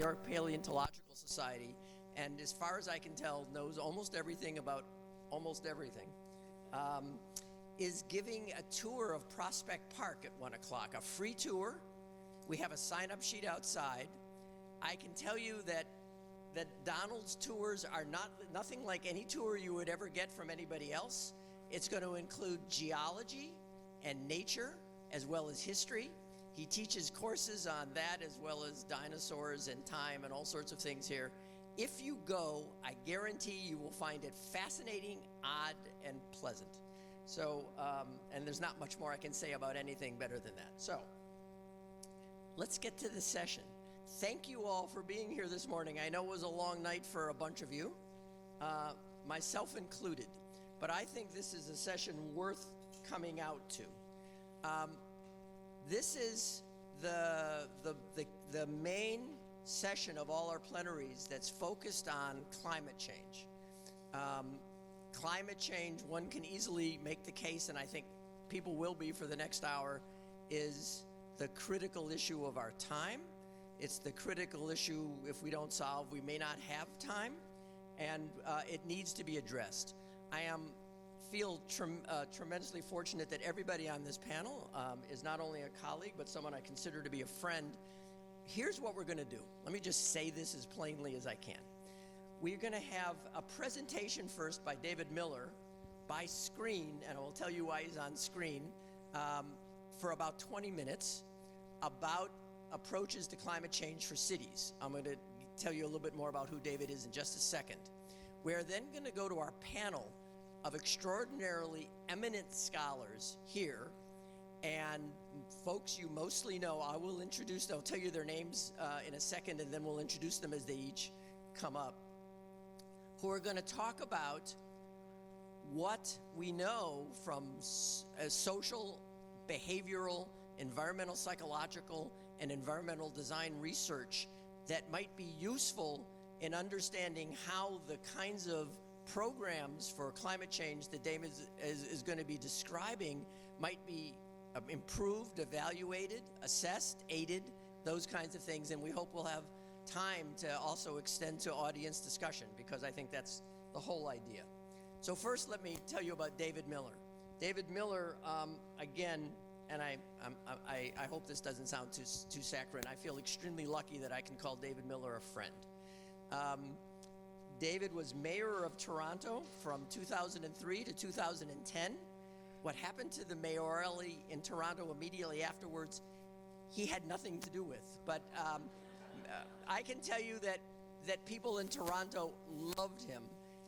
York Paleontological Society, and as far as I can tell, knows almost everything about almost everything, is giving a tour of Prospect Park at 1 o'clock, a free tour. We have a sign-up sheet outside. I can tell you that Donald's tours are nothing like any tour you would ever get from anybody else. It's going to include geology and nature as well as history. He teaches courses on that as well as dinosaurs and time and all sorts of things here. If you go, I guarantee you will find it fascinating, odd, and pleasant. So, and there's not much more I can say about anything better than that. So, let's get to the session. Thank you all for being here this morning. I know it was a long night for a bunch of you, myself included, but I think this is a session worth coming out to. This is the main session of all our plenaries that's focused on climate change. Climate change, one can easily make the case, and I think people will be for the next hour, is the critical issue of our time. It's the critical issue, if we don't solve, we may not have time, and it needs to be addressed. I feel tremendously fortunate that everybody on this panel is not only a colleague, but someone I consider to be a friend. Here's what we're going to do. Let me just say this as plainly as I can. We're going to have a presentation first by David Miller by screen, and I will tell you why he's on screen, for about 20 minutes about approaches to climate change for cities. I'm going to tell you a little bit more about who David is in just a second. We're then going to go to our panel of extraordinarily eminent scholars here, and folks you mostly know. I'll tell you their names in a second, and then we'll introduce them as they each come up, who are going to talk about what we know from social, behavioral, environmental, psychological, and environmental design research that might be useful in understanding how the kinds of programs for climate change that David is going to be describing might be improved, evaluated, assessed, aided, those kinds of things. And we hope we'll have time to also extend to audience discussion, because I think that's the whole idea. So first, let me tell you about David Miller. David Miller, again, and I hope this doesn't sound too saccharine. I feel extremely lucky that I can call David Miller a friend. David was mayor of Toronto from 2003 to 2010. What happened to the mayoralty in Toronto immediately afterwards, he had nothing to do with. But I can tell you that people in Toronto loved him.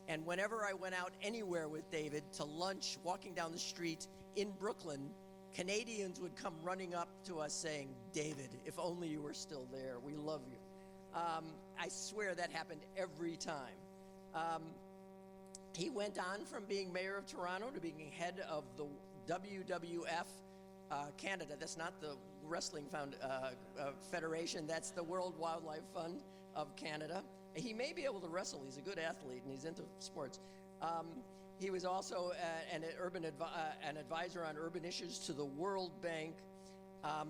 And whenever I went out anywhere with David to lunch, walking down the street in Brooklyn, Canadians would come running up to us saying, "David, if only you were still there. We love you." I swear that happened every time. He went on from being mayor of Toronto to being head of the WWF Canada. That's not the Wrestling Federation. That's the World Wildlife Fund of Canada. He may be able to wrestle. He's a good athlete, and he's into sports. He was also an advisor on urban issues to the World Bank.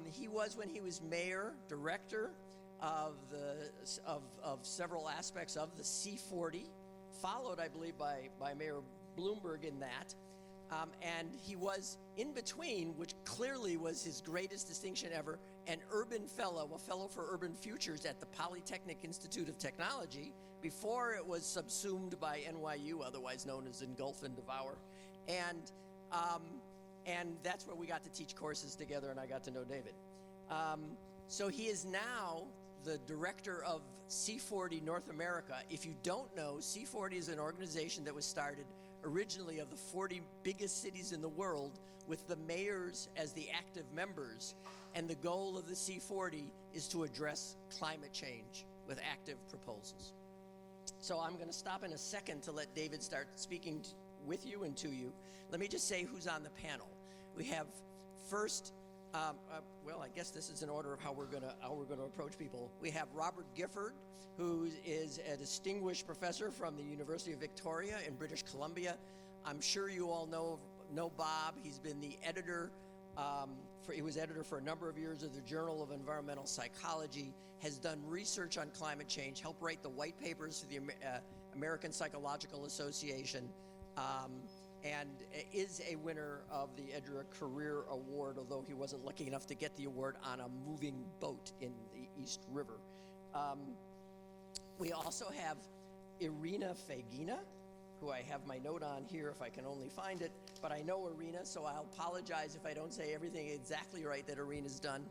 He was, when he was mayor, director of several aspects of the C40, followed, I believe, by Mayor Bloomberg in that. And he was in between, which clearly was his greatest distinction ever, an urban fellow, a fellow for urban futures at the Polytechnic Institute of Technology, before it was subsumed by NYU, otherwise known as Engulf and Devour. And that's where we got to teach courses together, and I got to know David. So he is now the director of C40 North America. If you don't know, C40 is an organization that was started originally of the 40 biggest cities in the world, with the mayors as the active members. And the goal of the C40 is to address climate change with active proposals. So I'm going to stop in a second to let David start speaking with you and to you. Let me just say who's on the panel. We have first, well, I guess this is in order of how we're going to approach people. We have Robert Gifford, who is a distinguished professor from the University of Victoria in British Columbia. I'm sure you all know Bob. He's been the editor he was editor for a number of years of the Journal of Environmental Psychology, has done research on climate change, helped write the white papers for the American Psychological Association, and is a winner of the EDRA Career Award, although he wasn't lucky enough to get the award on a moving boat in the East River. We also have Irina Fagina, who I have my note on here if I can only find it, but I know Irina, so I'll apologize if I don't say everything exactly right that Irina's done.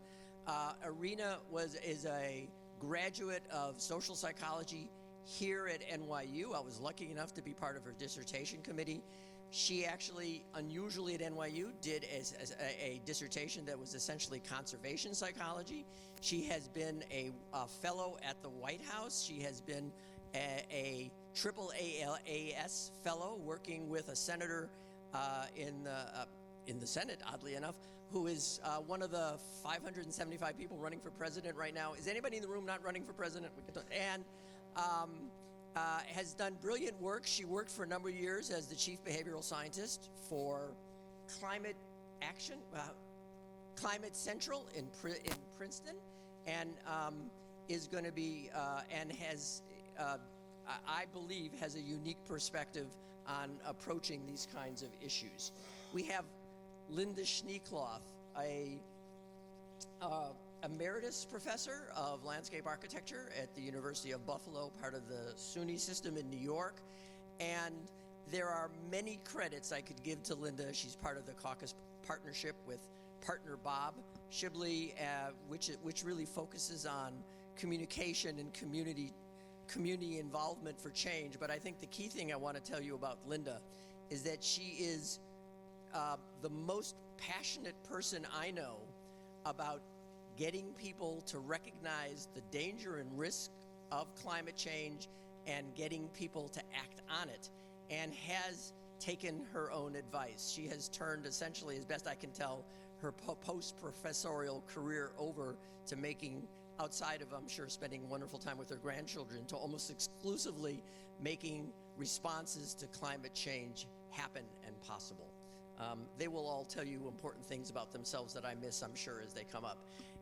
Irina is a graduate of social psychology here at NYU. I was lucky enough to be part of her dissertation committee. She actually, unusually at NYU, did a dissertation that was essentially conservation psychology. She has been a fellow at the White House. She has been a triple AAS fellow working with a senator in the Senate, oddly enough, who is one of the 575 people running for president right now. Is anybody in the room not running for president? And has done brilliant work. She worked for a number of years as the chief behavioral scientist for Climate Action, Climate Central in Princeton, and is going to be, and has, I believe, has a unique perspective on approaching these kinds of issues. We have Linda Schneekloth, a emeritus professor of landscape architecture at the University of Buffalo, part of the SUNY system in New York. And there are many credits I could give to Linda. She's part of the caucus partnership with partner Bob Shibley, which really focuses on communication and community involvement for change. But I think the key thing I want to tell you about Linda is that she is the most passionate person I know about getting people to recognize the danger and risk of climate change and getting people to act on it, and has taken her own advice. She has turned, essentially, as best I can tell, her post-professorial career over to making, outside of, I'm sure, spending wonderful time with her grandchildren, to almost exclusively making responses to climate change happen and possible. They will all tell you important things about themselves that I miss, I'm sure, as they come up.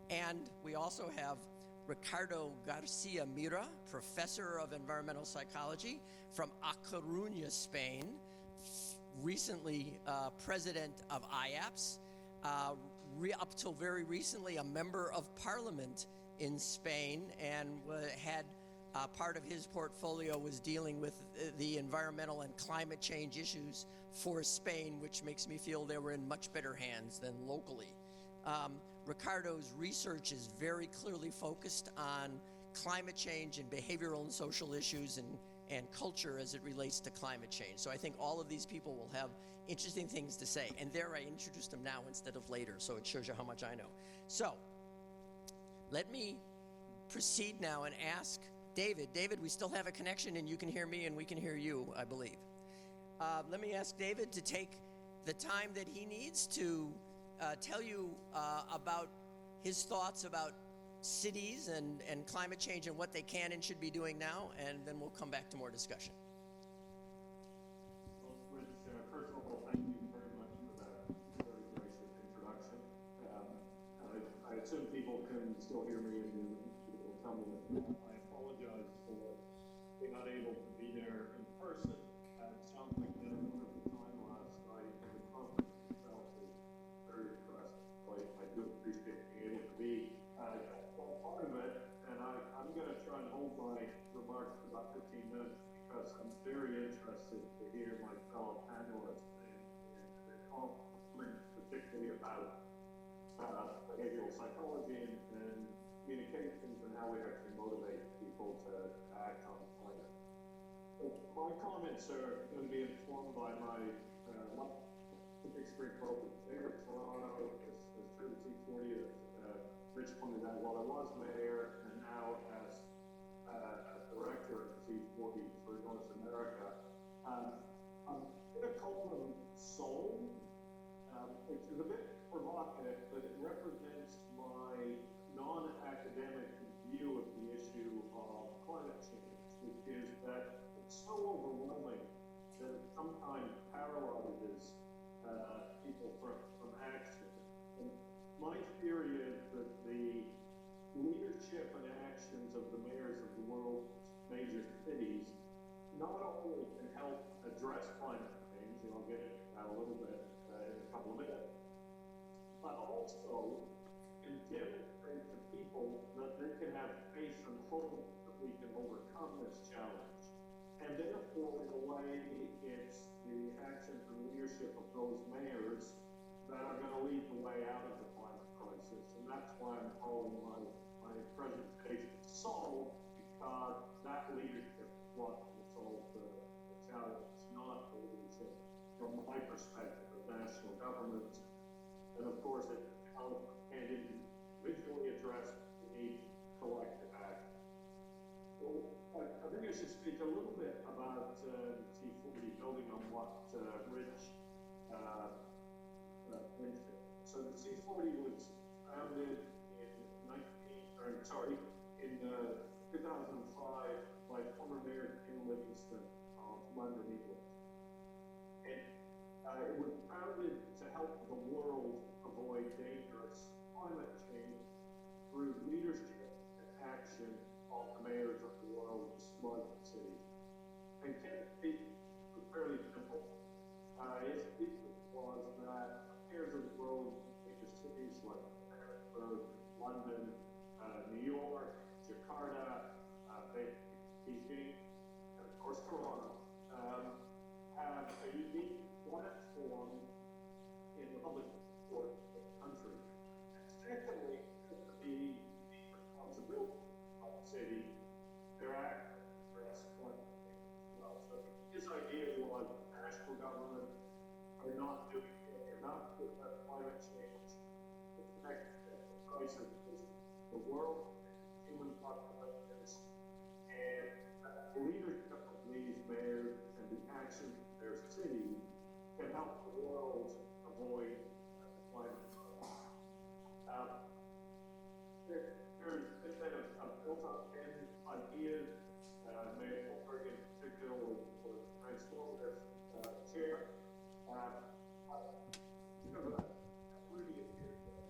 And we also have Ricardo Garcia Mira, professor of environmental psychology from A Coruña, Spain, recently president of IAPS, up till very recently a member of parliament in Spain, and had part of his portfolio was dealing with the environmental and climate change issues for Spain, which makes me feel they were in much better hands than locally. Ricardo's research is very clearly focused on climate change and behavioral and social issues and culture as it relates to climate change. So I think all of these people will have interesting things to say. And there I introduced them now instead of later, so it shows you how much I know. So let me proceed now and ask David. David, we still have a connection, and you can hear me and we can hear you, I believe. Let me ask David to take the time that he needs to tell you about his thoughts about cities and climate change and what they can and should be doing now, and then we'll come back to more discussion. Well, Rich, first of all, thank you very much for that very gracious introduction. I assume people can still hear me and will tell me that I apologize for being unable to be there in person. It sounds like you had a wonderful time last night, and the conference itself is very impressive. I do appreciate being able to be part of it, and I'm going to try and hold my remarks for about 15 minutes because I'm very interested to hear my fellow panelists and their comments, particularly about behavioral psychology and communications and how we actually motivate people to act on climate. My comments are going to be informed by my experience both as mayor of Toronto, as true as C40, as Rich pointed out, while I was mayor and now as director of C40 for North America. I'm going to call them soul, which is a bit provocative, but it represents my non-academic view of the issue of climate change, which is that it's so overwhelming that it sometimes paralyzes people from action. And my about a little bit in a couple of minutes, but also can demonstrate to people that they can have faith and hope that we can overcome this challenge. And therefore, in a way, it's the actions and leadership of those mayors that are going to lead the way out of the climate crisis. And that's why I'm calling my presentation Solve, because that leadership is what will solve the challenge, not the leadership, from my perspective, of national governments. And of course, it can individually address the need for collective action. So I think I should speak a little bit about C40, building on what Rich mentioned. So the C40 was founded in 2005 by former Mayor Ken Livingston of London, England. And it was founded to help the world avoid dangerous climate change through leadership and action of the mayors of the world's largest cities. And Ken's speech was fairly simple. His thesis was that mayors of the world, major cities like Paris, London, New York, Jakarta, Beijing, and of course Toronto, have a unique platform in the public support of the country. And secondly, the responsibility of the city, their act address climate change as well. So his idea was national governments are not doing it, they're not doing climate change. It's the next crisis is the world, human populations, and the leadership of these mayors and the action of their city can help the world avoid climate change. There's been a built-up ideas. Mayor Goldberg in particular will transform this chair. Rudy is here today.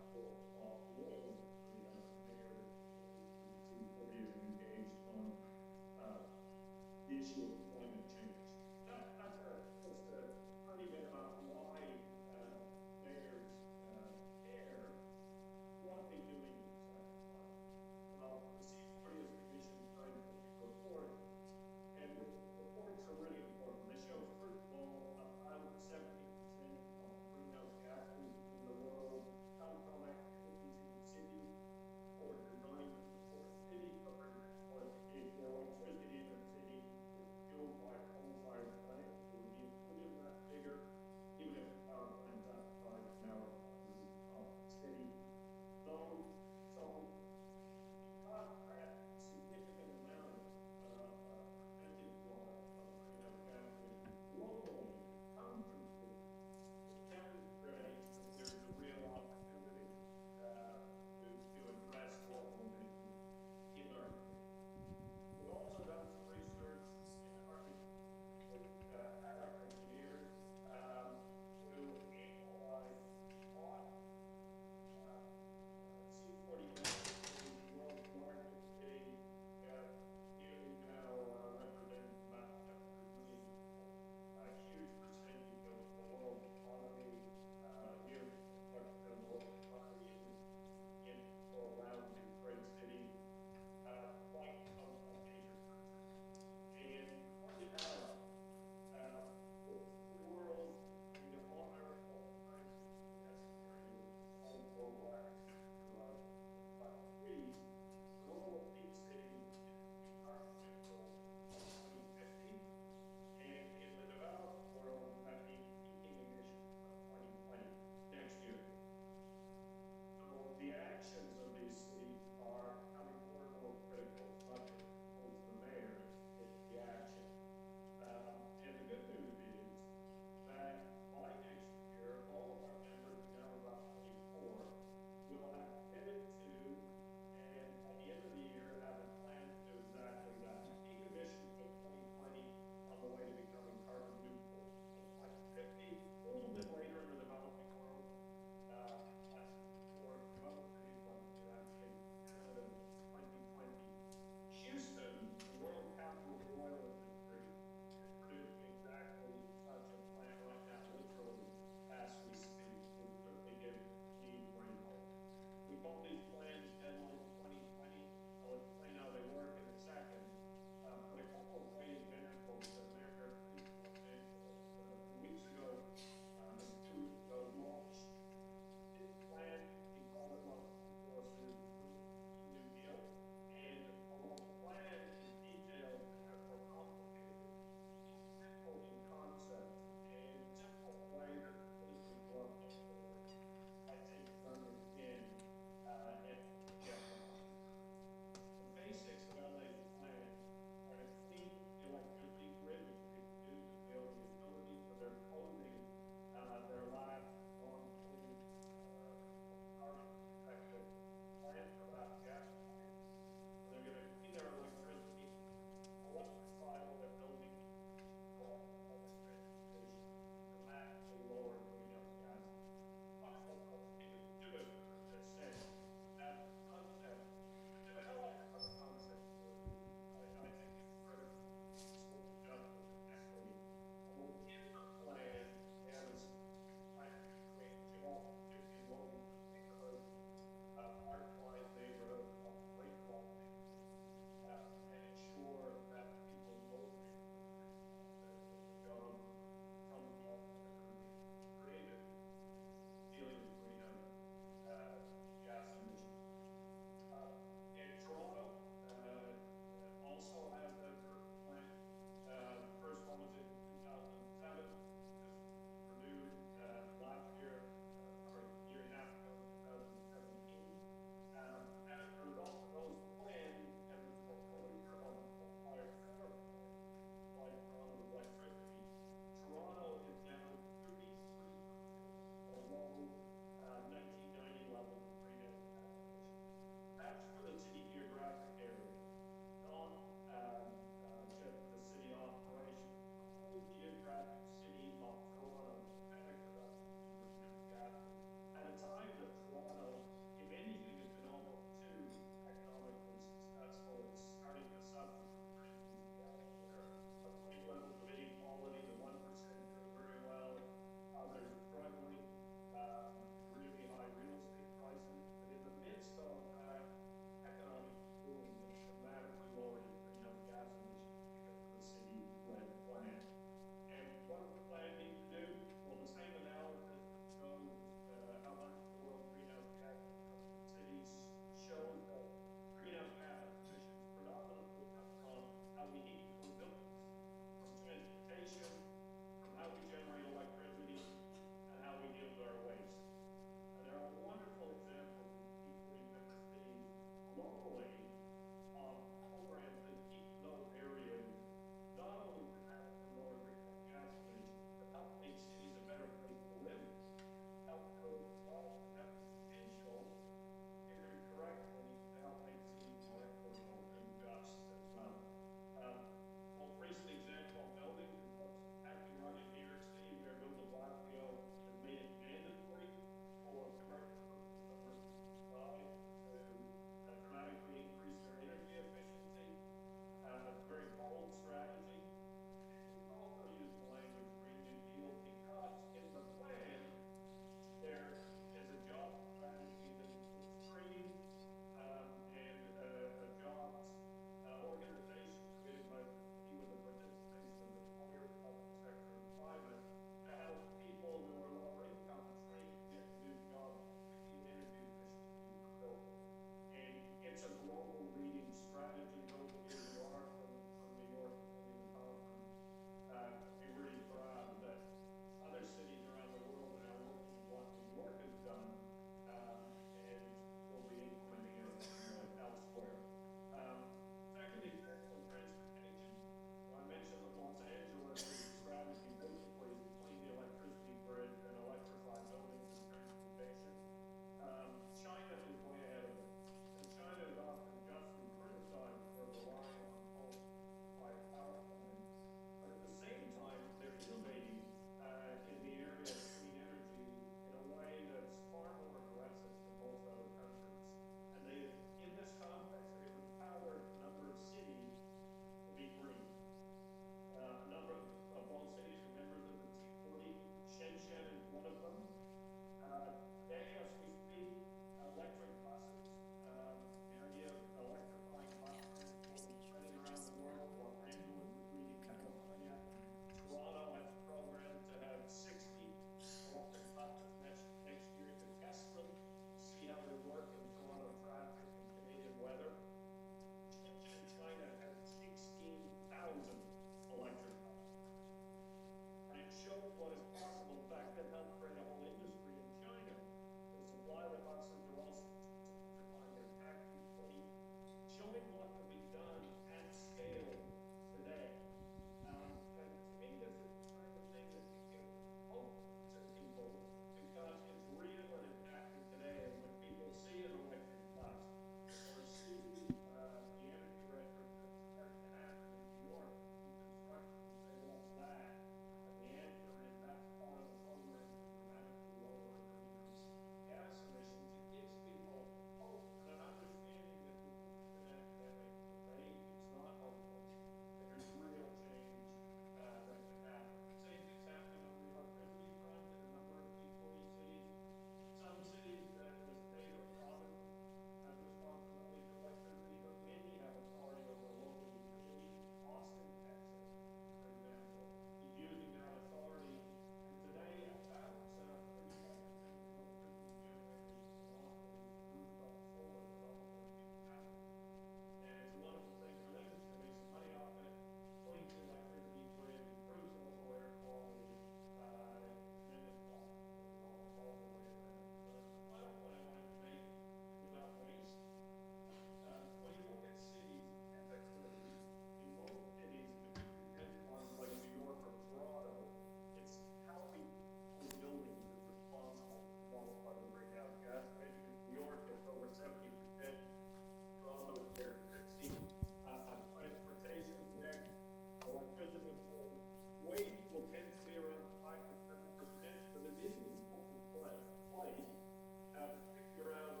particularly around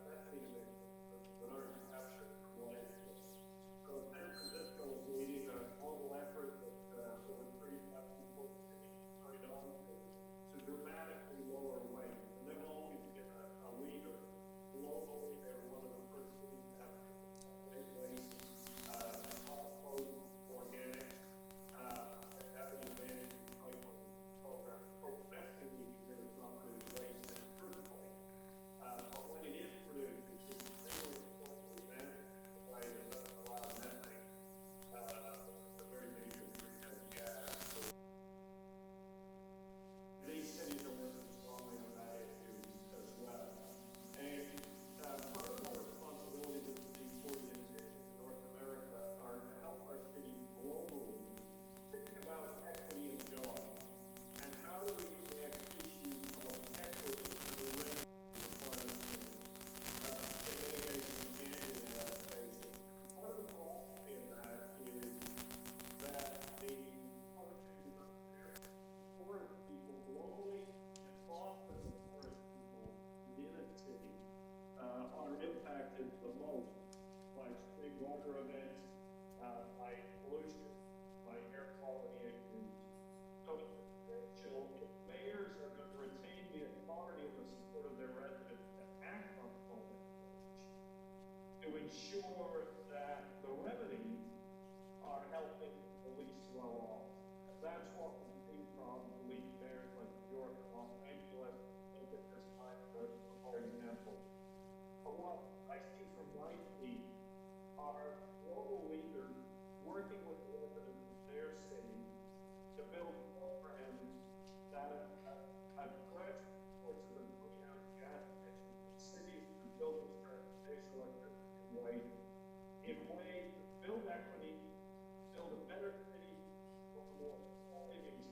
methane emissions that aren't captured from landfills. So San Francisco is leading a global effort that over 3,000 people signed on to dramatically lower waste. And they've always been a leader. Globally, they're one of the first cities to have waste, compost, organic, and have an advantage recycling program. So domestically, there's not produced waste in the first place. But when it is produced, it's extremely closely managed by a lot of methane, a very major greenhouse gas. These cities are working strongly on that issue as well. And part of our responsibilities as these 40 individuals in North America are to help our cities globally think about equity and jobs. And how do we connect issues of equity to the range of climate change, mitigation and adaptation? Part of the philosophy in that is that the climate change is unfair. Forest people globally and often the forest people within a city are impacted the most by extreme weather events, by pollution, by air quality issues. So it's essential if mayors are going to retain the authority and the support of their residents to act on climate change, to ensure that the remedies are helping the least well off. And that's what we see from the lead mayors like New York and Los Angeles. Look at this time for example. But what I see from my team are global leaders working with the residents of their cities to build programs that address sources of greenhouse gas emissions in cities to build its transportation, electricity, and waste in ways to build equity, build a better city, build a more living city.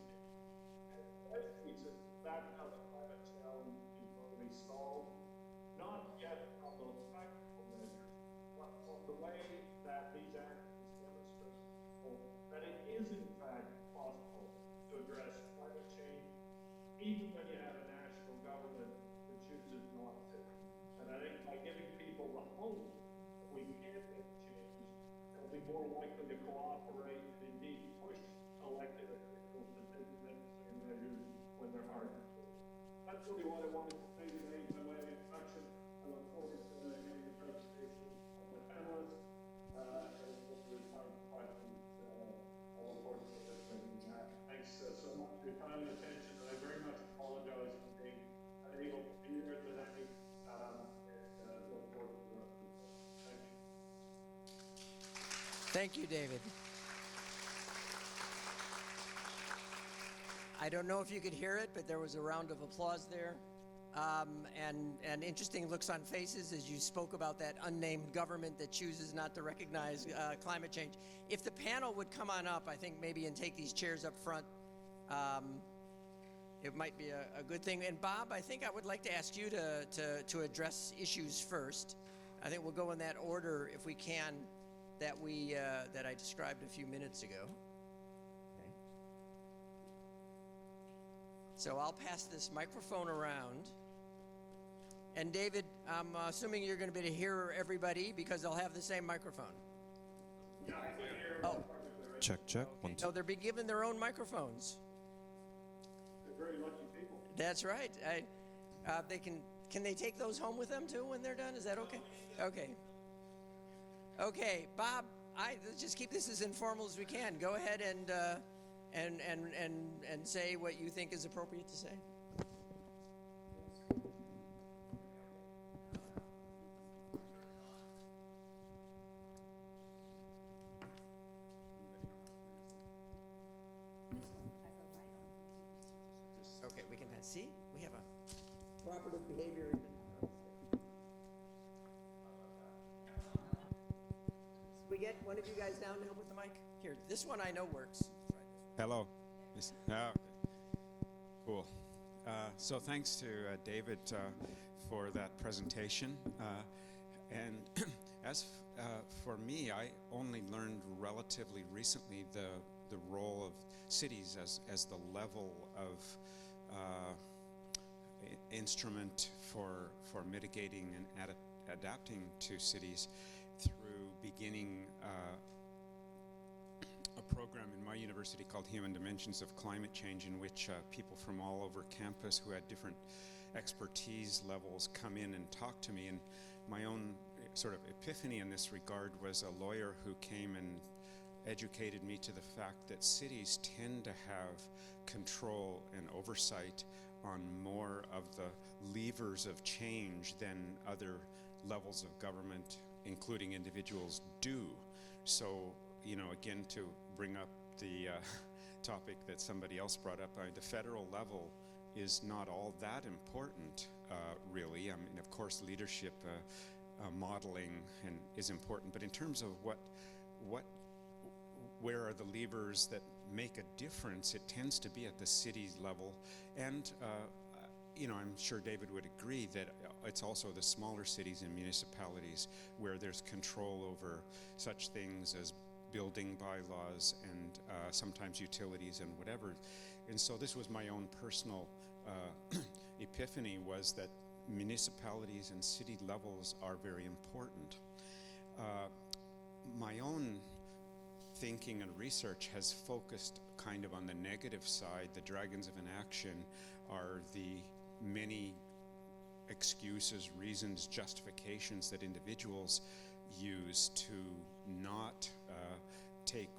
And let's face it, that's how the climate challenge is going to be solved. Not yet from those practical measures, but from the way that these actions demonstrate that it is in fact possible to address climate change, even when you have a national government that chooses not to. And I think by giving people the hope that we can make change, they'll be more likely to cooperate and indeed push elected officials to take the necessary measures when they're hard to take. That's really what I wanted to say today by way of introduction. I look forward to getting the presentation of my panelists and hopefully time for questions. I look forward to participating in that. Thanks so much for your time and attention, and I very much apologize for being unable to be here today, and look forward to the rest of the day. Thank you. Thank you, David. I don't know if you could hear it, but there was a round of applause there. And interesting looks on faces as you spoke about that unnamed government that chooses not to recognize climate change. If the panel would come on up, I think maybe, and take these chairs up front, it might be a good thing. And Bob, I think I would like to ask you to address issues first. I think we'll go in that order, if we can, that I described a few minutes ago. Okay. So I'll pass this microphone around. And David, I'm assuming you're going to be able to hear everybody because they'll have the same microphone. Yeah, I can hear Oh. Check, check. 1, 2. No, they're being given their own microphones. They're very lucky people. That's right. Can they take those home with them too when they're done? Is that okay? Okay. Okay, Bob. Let's just keep this as informal as we can. Go ahead and say what you think is appropriate to say. Okay, we can see. We have a cooperative behavior. We get one of you guys down to help with the mic? Here, this one I know works. Hello. Okay. Cool. So thanks to David for that presentation. And as for me, I only learned relatively recently the role of cities as the level of instrument for mitigating and adapting to cities through beginning a program in my university called Human Dimensions of Climate Change, in which people from all over campus who had different expertise levels come in and talk to me. And my own sort of epiphany in this regard was a lawyer who came and educated me to the fact that cities tend to have control and oversight on more of the levers of change than other levels of government, including individuals, do. So, again, to bring up the topic that somebody else brought up, the federal level is not all that important, really. I mean, of course, leadership modeling is important, but in terms of where are the levers that make a difference, it tends to be at the city level. And I'm sure David would agree that it's also the smaller cities and municipalities where there's control over such things as building bylaws and sometimes utilities and whatever. And so this was my own personal epiphany, was that municipalities and city levels are very important. My own thinking and research has focused kind of on the negative side. The dragons of inaction are the many excuses, reasons, justifications that individuals use to not take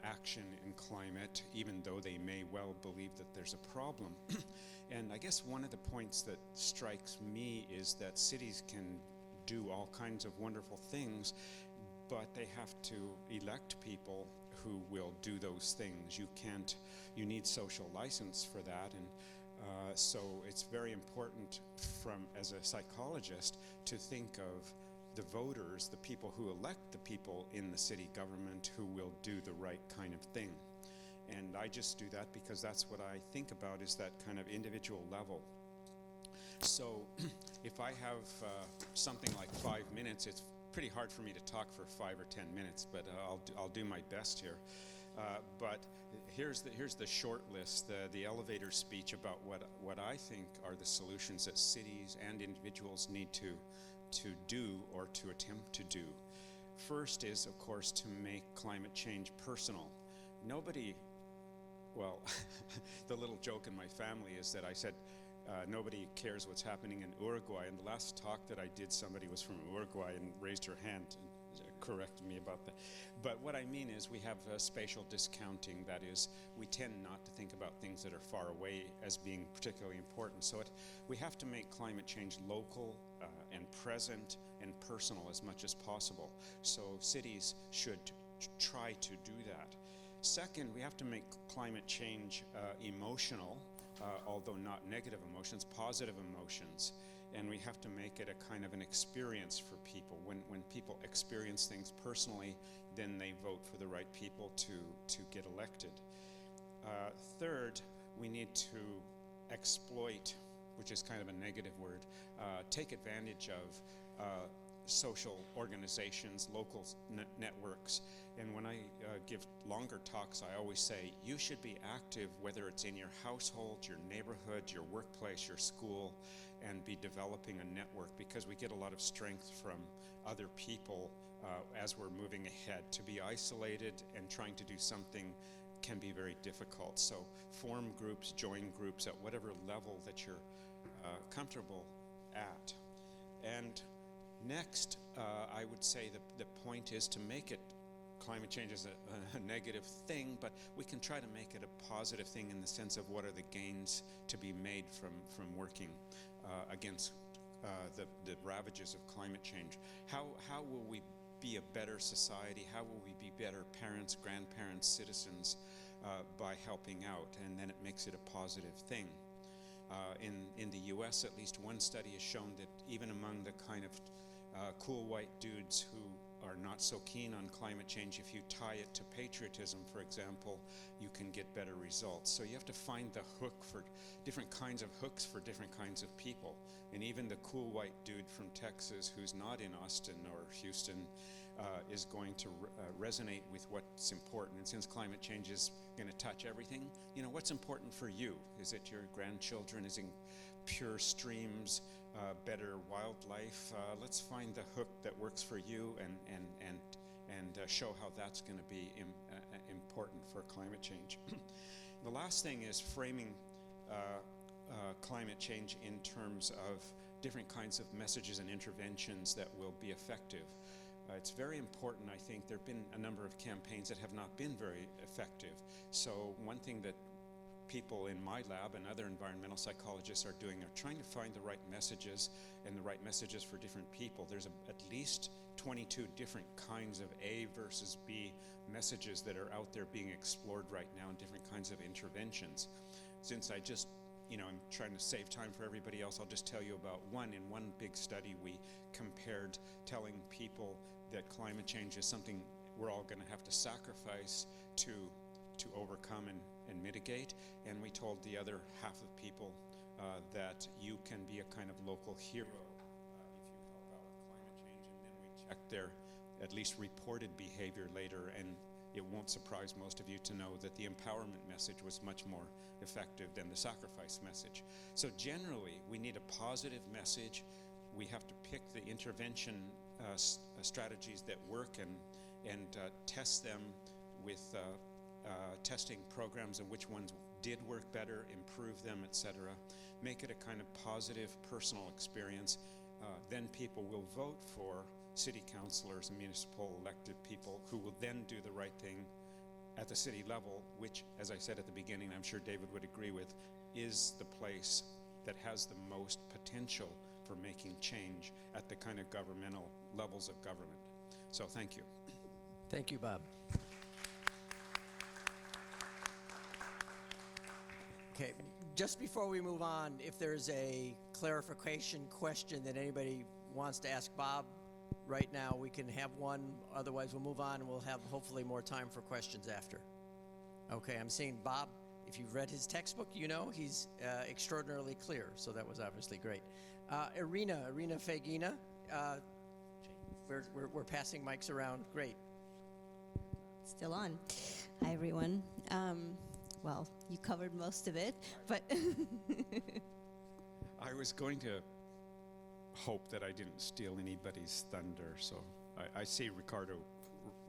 action in climate, even though they may well believe that there's a problem. And I guess one of the points that strikes me is that cities can do all kinds of wonderful things, but they have to elect people who will do those things. You need social license for that, and so it's very important as a psychologist to think of the voters, the people who elect the people in the city government who will do the right kind of thing. And I just do that because that's what I think about, is that kind of individual level. So if I have something like 5 minutes, it's pretty hard for me to talk for 5 or 10 minutes, but I'll do my best here. But here's the short list, the elevator speech about what I think are the solutions that cities and individuals need to do or to attempt to do. First is, of course, to make climate change personal. The little joke in my family is that I said, nobody cares what's happening in Uruguay. And the last talk that I did, somebody was from Uruguay and raised her hand and corrected me about that. But what I mean is we have spatial discounting. That is, we tend not to think about things that are far away as being particularly important. So we have to make climate change local and present and personal as much as possible. So cities should try to do that. Second, we have to make climate change emotional, although not negative emotions, positive emotions. And we have to make it a kind of an experience for people. When people experience things personally, then they vote for the right people to get elected. Third, we need to exploit, which is kind of a negative word, take advantage of social organizations, local networks. And when I give longer talks, I always say, you should be active, whether it's in your household, your neighborhood, your workplace, your school, and be developing a network, because we get a lot of strength from other people as we're moving ahead. To be isolated and trying to do something can be very difficult. So form groups, join groups at whatever level that you're comfortable at. And next, I would say the point is to make it, climate change is a negative thing, but we can try to make it a positive thing in the sense of what are the gains to be made from working against the ravages of climate change. How will we be a better society? How will we be better parents, grandparents, citizens by helping out? And then it makes it a positive thing. In the US, at least one study has shown that even among the kind of cool white dudes who are not so keen on climate change, if you tie it to patriotism, for example, you can get better results. So you have to find the hook for different kinds of hooks for different kinds of people. And even the cool white dude from Texas who's not in Austin or Houston is going to resonate with what's important. And since climate change is going to touch everything, what's important for you? Is it your grandchildren? Is it pure streams, better wildlife. Let's find the hook that works for you and show how that's going to be important for climate change. The last thing is framing climate change in terms of different kinds of messages and interventions that will be effective. It's very important, I think. There have been a number of campaigns that have not been very effective. So one thing that people in my lab and other environmental psychologists are doing are trying to find the right messages and the right messages for different people. There's at least 22 different kinds of A versus B messages that are out there being explored right now in different kinds of interventions. Since I'm trying to save time for everybody else, I'll just tell you about one. In one big study, we compared telling people that climate change is something we're all going to have to sacrifice to overcome and mitigate. And we told the other half of people that you can be a kind of local hero if you help out with climate change. And then we checked their at least reported behavior later, and it won't surprise most of you to know that the empowerment message was much more effective than the sacrifice message. So generally, we need a positive message. We have to pick the intervention strategies that work and test them with testing programs and which ones did work better, improve them, etc. Make it a kind of positive personal experience. Then people will vote for city councilors and municipal elected people who will then do the right thing at the city level, which, as I said at the beginning, I'm sure David would agree with, is the place that has the most potential for making change at the kind of governmental levels of government. So thank you. Thank you, Bob. Okay, just before we move on, if there's a clarification question that anybody wants to ask Bob right now, we can have one. Otherwise, we'll move on and we'll have hopefully more time for questions after. Okay, I'm seeing Bob. If you've read his textbook, you know he's extraordinarily clear, so that was obviously great. Irina Fagina, we're passing mics around. Great. Still on. Hi, everyone. Well, you covered most of it, but I was going to hope that I didn't steal anybody's thunder, so I see Ricardo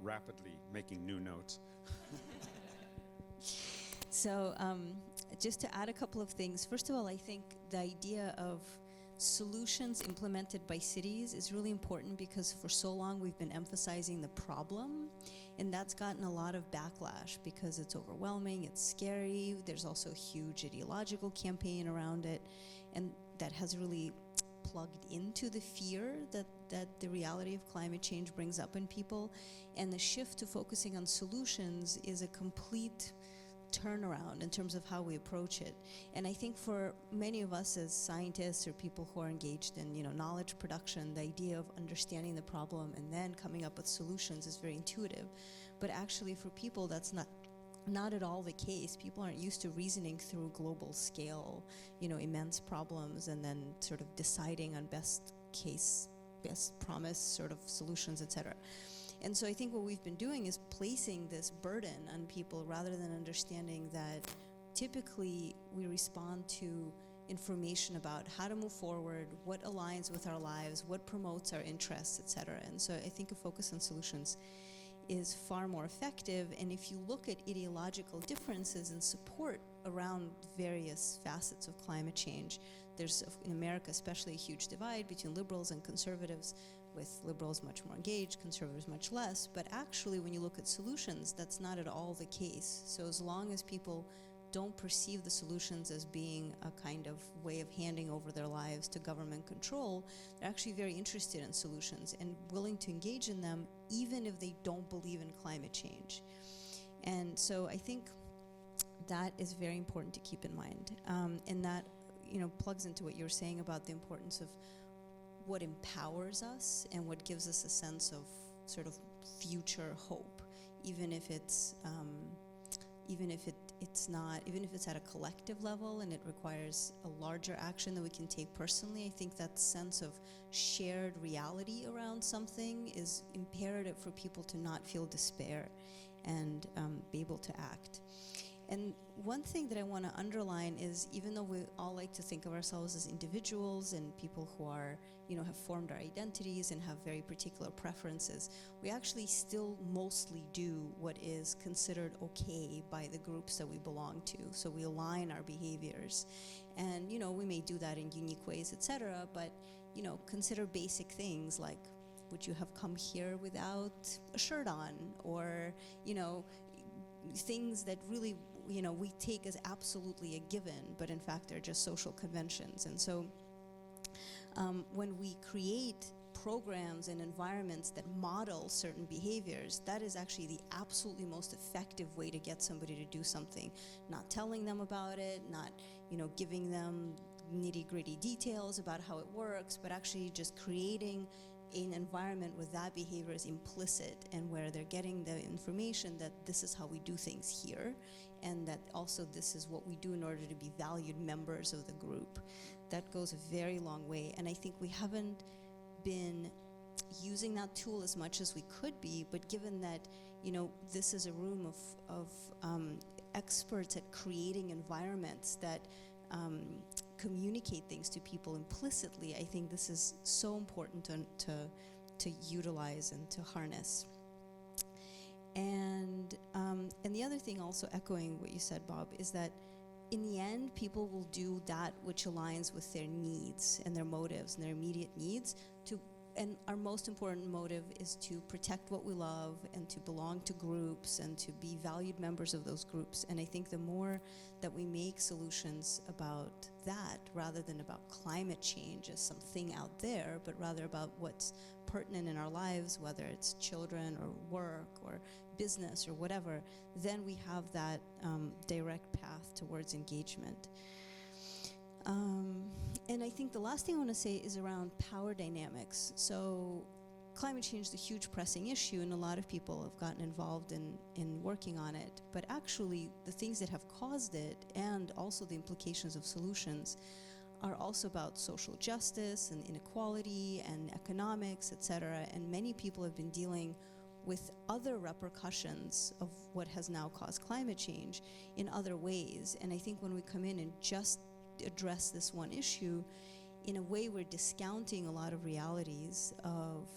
rapidly making new notes. So just to add a couple of things. First of all, I think the idea of solutions implemented by cities is really important because for so long we've been emphasizing the problem, and that's gotten a lot of backlash because it's overwhelming, it's scary. There's also a huge ideological campaign around it, and that has really plugged into the fear that the reality of climate change brings up in people. And the shift to focusing on solutions is a complete turnaround in terms of how we approach it. And I think for many of us as scientists or people who are engaged in knowledge production, the idea of understanding the problem and then coming up with solutions is very intuitive. But actually for people, that's not at all the case. People aren't used to reasoning through global scale, immense problems and then sort of deciding on best case, best promise sort of solutions, etc. And so I think what we've been doing is placing this burden on people rather than understanding that typically we respond to information about how to move forward, what aligns with our lives, what promotes our interests, etc. And so I think a focus on solutions is far more effective. And if you look at ideological differences and support around various facets of climate change, there's, in America especially, a huge divide between liberals and conservatives, with liberals much more engaged, conservatives much less. But actually, when you look at solutions, that's not at all the case. So as long as people don't perceive the solutions as being a kind of way of handing over their lives to government control, they're actually very interested in solutions and willing to engage in them, even if they don't believe in climate change. And so I think that is very important to keep in mind. And that plugs into what you were saying about the importance of what empowers us and what gives us a sense of sort of future hope, even if it's at a collective level and it requires a larger action that we can take personally. I think that sense of shared reality around something is imperative for people to not feel despair and be able to act. And one thing that I want to underline is, even though we all like to think of ourselves as individuals and people who are, have formed our identities and have very particular preferences, we actually still mostly do what is considered okay by the groups that we belong to. So we align our behaviors. And, we may do that in unique ways, etc. But, consider basic things like, would you have come here without a shirt on? Or, things that really, we take as absolutely a given, but in fact they're just social conventions. And so when we create programs and environments that model certain behaviors, that is actually the absolutely most effective way to get somebody to do something. Not telling them about it, not, giving them nitty-gritty details about how it works, but actually just creating an environment where that behavior is implicit and where they're getting the information that this is how we do things here, and that also this is what we do in order to be valued members of the group. That goes a very long way, and I think we haven't been using that tool as much as we could be, but given that, this is a room of experts at creating environments that communicate things to people implicitly, I think this is so important to utilize and to harness. And the other thing, also echoing what you said, Bob, is that in the end, people will do that which aligns with their needs and their motives and their immediate needs. And our most important motive is to protect what we love and to belong to groups and to be valued members of those groups. And I think the more that we make solutions about that, rather than about climate change as something out there, but rather about what's pertinent in our lives, whether it's children or work or business or whatever, then we have that direct path towards engagement. And I think the last thing I want to say is around power dynamics. So climate change is a huge pressing issue, and a lot of people have gotten involved in working on it. But actually, the things that have caused it, and also the implications of solutions, are also about social justice and inequality and economics, etc. And many people have been dealing with other repercussions of what has now caused climate change in other ways. And I think when we come in and just address this one issue, in a way we're discounting a lot of realities of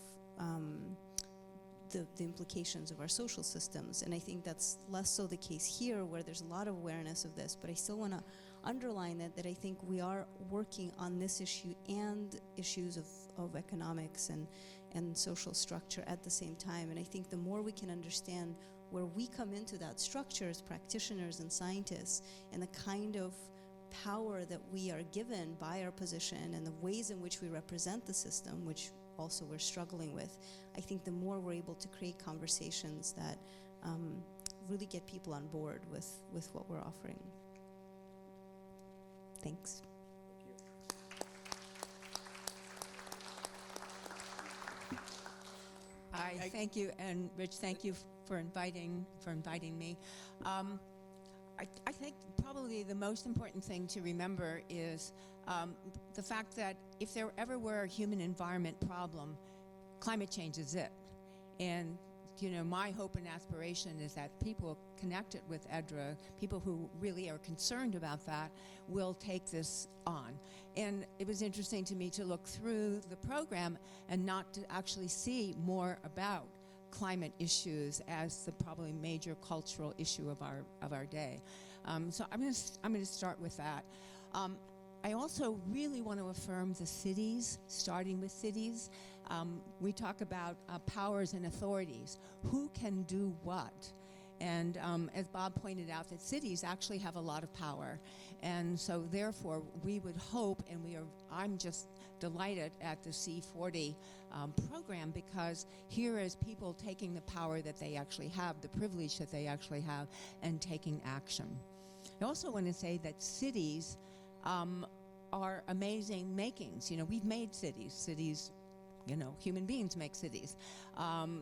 the implications of our social systems. And I think that's less so the case here, where there's a lot of awareness of this, but I still want to underline that I think we are working on this issue and issues of economics and social structure at the same time. And I think the more we can understand where we come into that structure as practitioners and scientists, and the kind of power that we are given by our position and the ways in which we represent the system, which also we're struggling with, I think the more we're able to create conversations that really get people on board with what we're offering. Thanks. Hi, thank you, and Rich, thank you for inviting me. I think probably the most important thing to remember is the fact that if there ever were a human environment problem, climate change is it. And my hope and aspiration is that people connected with EDRA, people who really are concerned about that, will take this on. And it was interesting to me to look through the program and not to actually see more about climate issues as the probably major cultural issue of our day. So I'm going to start with that. I also really want to affirm the cities, starting with cities. We talk about powers and authorities. Who can do what? And as Bob pointed out, that cities actually have a lot of power. And so therefore, we would hope, and I'm just delighted at the C40 program, because here is people taking the power that they actually have, the privilege that they actually have, and taking action. I also want to say that cities are amazing makings. We've made cities, human beings make cities.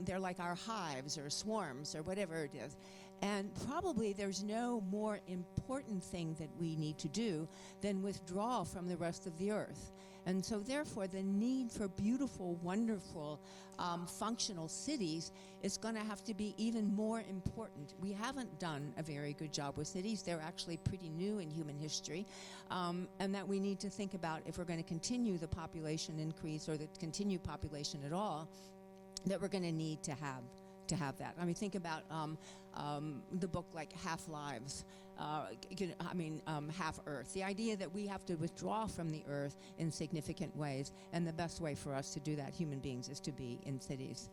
They're like our hives or swarms or whatever it is. And probably there's no more important thing that we need to do than withdraw from the rest of the earth. And so therefore the need for beautiful, wonderful, functional cities is going to have to be even more important. We haven't done a very good job with cities. They're actually pretty new in human history, and that we need to think about if we're going to continue the population increase or the continued population at all, that we're going to need to have that. I mean, think about the book like Half Lives, Half Earth. The idea that we have to withdraw from the earth in significant ways, and the best way for us to do that, human beings, is to be in cities.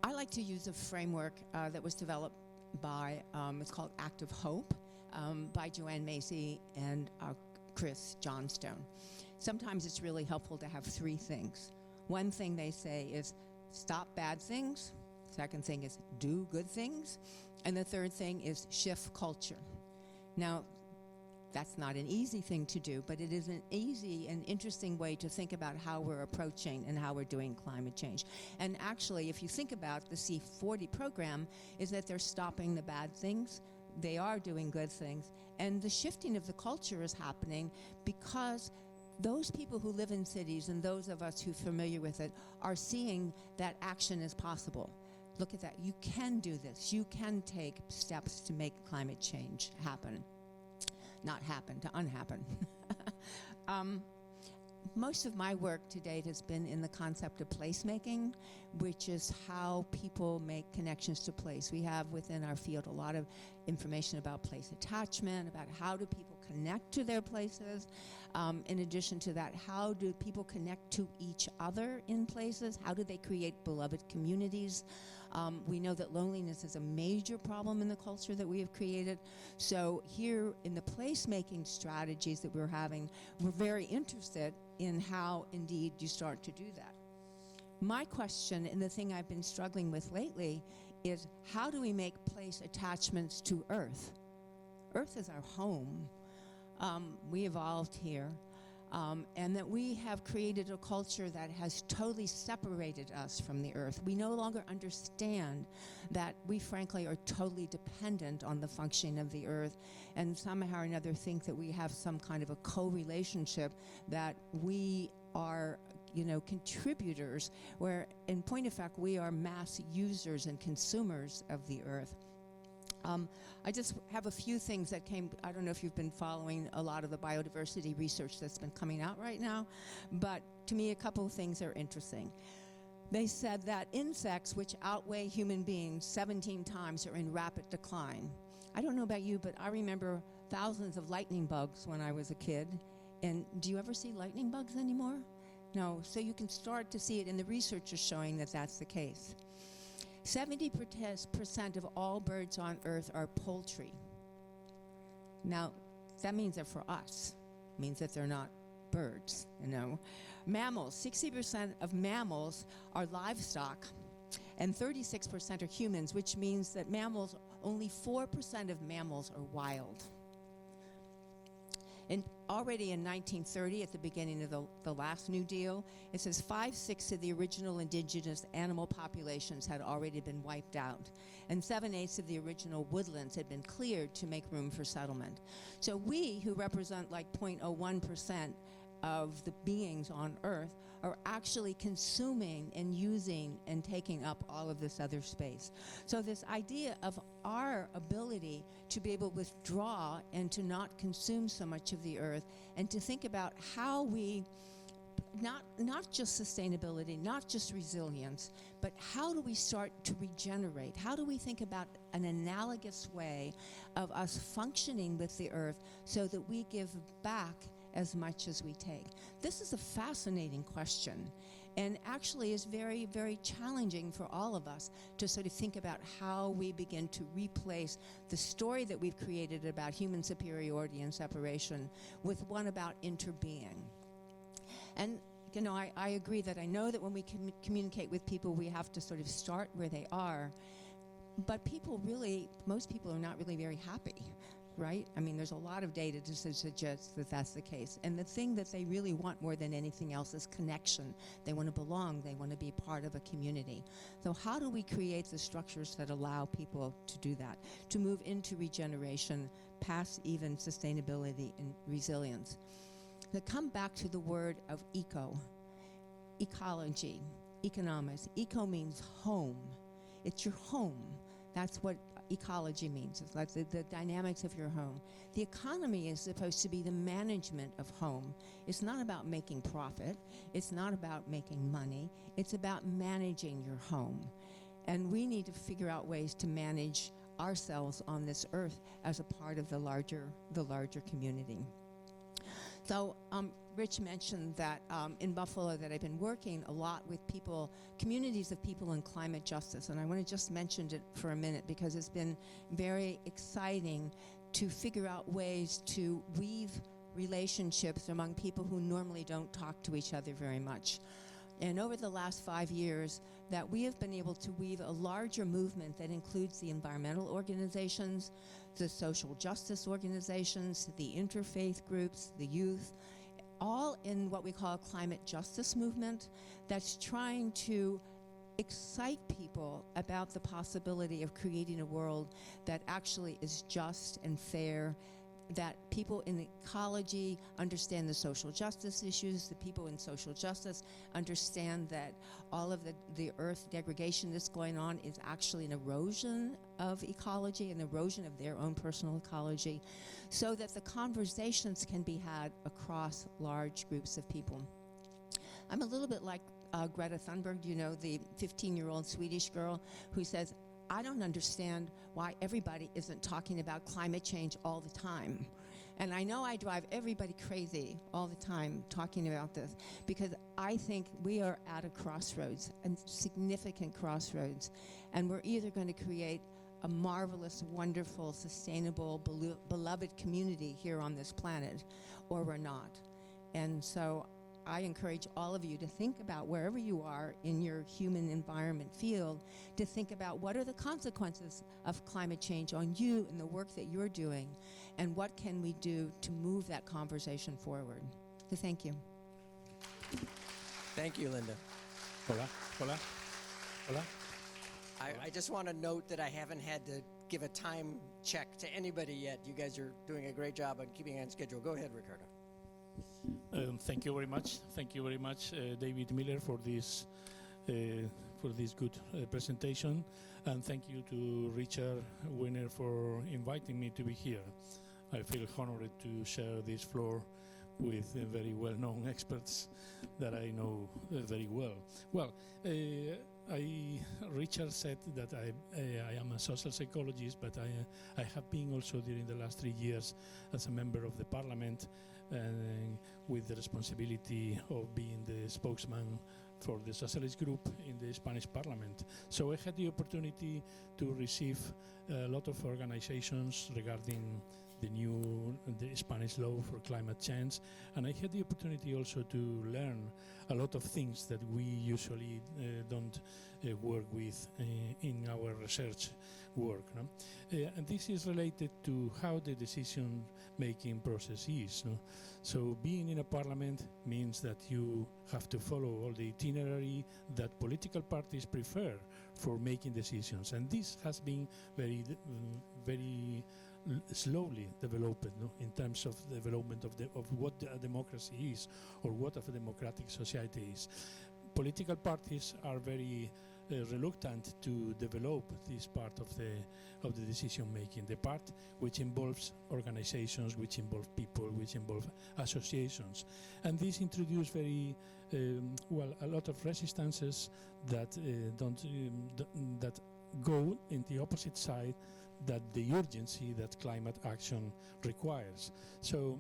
I like to use a framework that was developed by, it's called Act of Hope, by Joanne Macy and Chris Johnstone. Sometimes it's really helpful to have three things. One thing they say is stop bad things. Second thing is do good things. And the third thing is shift culture. Now, that's not an easy thing to do, but it is an easy and interesting way to think about how we're approaching and how we're doing climate change. And actually, if you think about the C40 program, is that they're stopping the bad things. They are doing good things. And the shifting of the culture is happening because those people who live in cities and those of us who are familiar with it are seeing that action is possible. Look at that. You can do this. You can take steps to make climate change happen. Not happen, to unhappen. Most of my work to date has been in the concept of placemaking, which is how people make connections to place. We have within our field a lot of information about place attachment, about how do people connect to their places. In addition to that, how do people connect to each other in places? How do they create beloved communities? We know that loneliness is a major problem in the culture that we have created. So here in the placemaking strategies that we're having, we're very interested in how indeed you start to do that. My question, and the thing I've been struggling with lately, is how do we make place attachments to Earth? Earth is our home. We evolved here. And that we have created a culture that has totally separated us from the earth. We no longer understand that we frankly are totally dependent on the functioning of the earth, and somehow or another think that we have some kind of a co-relationship, that we are contributors, where in point of fact we are mass users and consumers of the earth. I just have a few things that came. I don't know if you've been following a lot of the biodiversity research that's been coming out right now, but to me a couple of things are interesting. They said that insects, which outweigh human beings 17 times, are in rapid decline. I don't know about you, but I remember thousands of lightning bugs when I was a kid. And do you ever see lightning bugs anymore? No. So you can start to see it, and the research is showing that that's the case. 70% of all birds on Earth are poultry. Now, that means that for us, it means that they're not birds, Mammals, 60% of mammals are livestock, and 36% are humans, which means that mammals, only 4% of mammals are wild. And already in 1930, at the beginning of the last New Deal, it says 5/6 of the original indigenous animal populations had already been wiped out, and 7/8 of the original woodlands had been cleared to make room for settlement. So we, who represent like 0.01% of the beings on Earth, are actually consuming and using and taking up all of this other space. So this idea of our ability to be able to withdraw and to not consume so much of the earth, and to think about how we, not just sustainability, not just resilience, but how do we start to regenerate? How do we think about an analogous way of us functioning with the earth so that we give back as much as we take? This is a fascinating question, and actually is very, very challenging for all of us to sort of think about how we begin to replace the story that we've created about human superiority and separation with one about interbeing. And I agree that I know that when we communicate with people, we have to sort of start where they are, but most people are not really very happy. right? I mean, there's a lot of data to suggest that that's the case. And the thing that they really want more than anything else is connection. They want to belong. They want to be part of a community. So how do we create the structures that allow people to do that, to move into regeneration, past even sustainability and resilience? To come back to the word of ecology, economics. Eco means home. It's your home. That's what ecology means. It's like the dynamics of your home. The economy is supposed to be the management of home. It's not about making profit. It's not about making money. It's about managing your home. And we need to figure out ways to manage ourselves on this earth as a part of the larger community. So Rich mentioned that in Buffalo that I've been working a lot with people, communities of people in climate justice. And I want to just mention it for a minute because it's been very exciting to figure out ways to weave relationships among people who normally don't talk to each other very much. And over the last 5 years, that we have been able to weave a larger movement that includes the environmental organizations, the social justice organizations, the interfaith groups, the youth, all in what we call a climate justice movement that's trying to excite people about the possibility of creating a world that actually is just and fair, that people in ecology understand the social justice issues, the people in social justice understand that all of the earth degradation that's going on is actually an erosion of ecology, an erosion of their own personal ecology, so that the conversations can be had across large groups of people. I'm a little bit like Greta Thunberg, you know, the 15-year-old Swedish girl who says, I don't understand why everybody isn't talking about climate change all the time. And I know I drive everybody crazy all the time talking about this because I think we are at a crossroads, a significant crossroads. And we're either going to create a marvelous, wonderful, sustainable, beloved community here on this planet, or we're not. And so I encourage all of you to think about wherever you are in your human environment field, to think about what are the consequences of climate change on you and the work that you're doing, and what can we do to move that conversation forward. So thank you. Thank you, Linda. Hola, hola, hola. I just want to note that I haven't had to give a time check to anybody yet. You guys are doing a great job on keeping on schedule. Go ahead, Ricardo. Thank you very much. Thank you very much, David Miller, for this good presentation, and thank you to Richard Winner for inviting me to be here. I feel honored to share this floor with very well-known experts that I know very well. Well, Richard said that I am a social psychologist, but I have been also during the last 3 years as a member of the parliament, with the responsibility of being the spokesman for the socialist group in the Spanish parliament. So I had the opportunity to receive a lot of organizations regarding the Spanish law for climate change, and I had the opportunity also to learn a lot of things that we usually don't work with in our research work. No? And this is related to how the decision-making process is. No? So being in a parliament means that you have to follow all the itinerary that political parties prefer for making decisions, and this has been very slowly developed, no? In terms of development of what a democracy is, or what a democratic society is. Political parties are very reluctant to develop this part of the decision making, the part which involves organizations, which involve people, which involve associations, and this introduced a lot of resistances that that go in the opposite side, that the urgency that climate action requires. So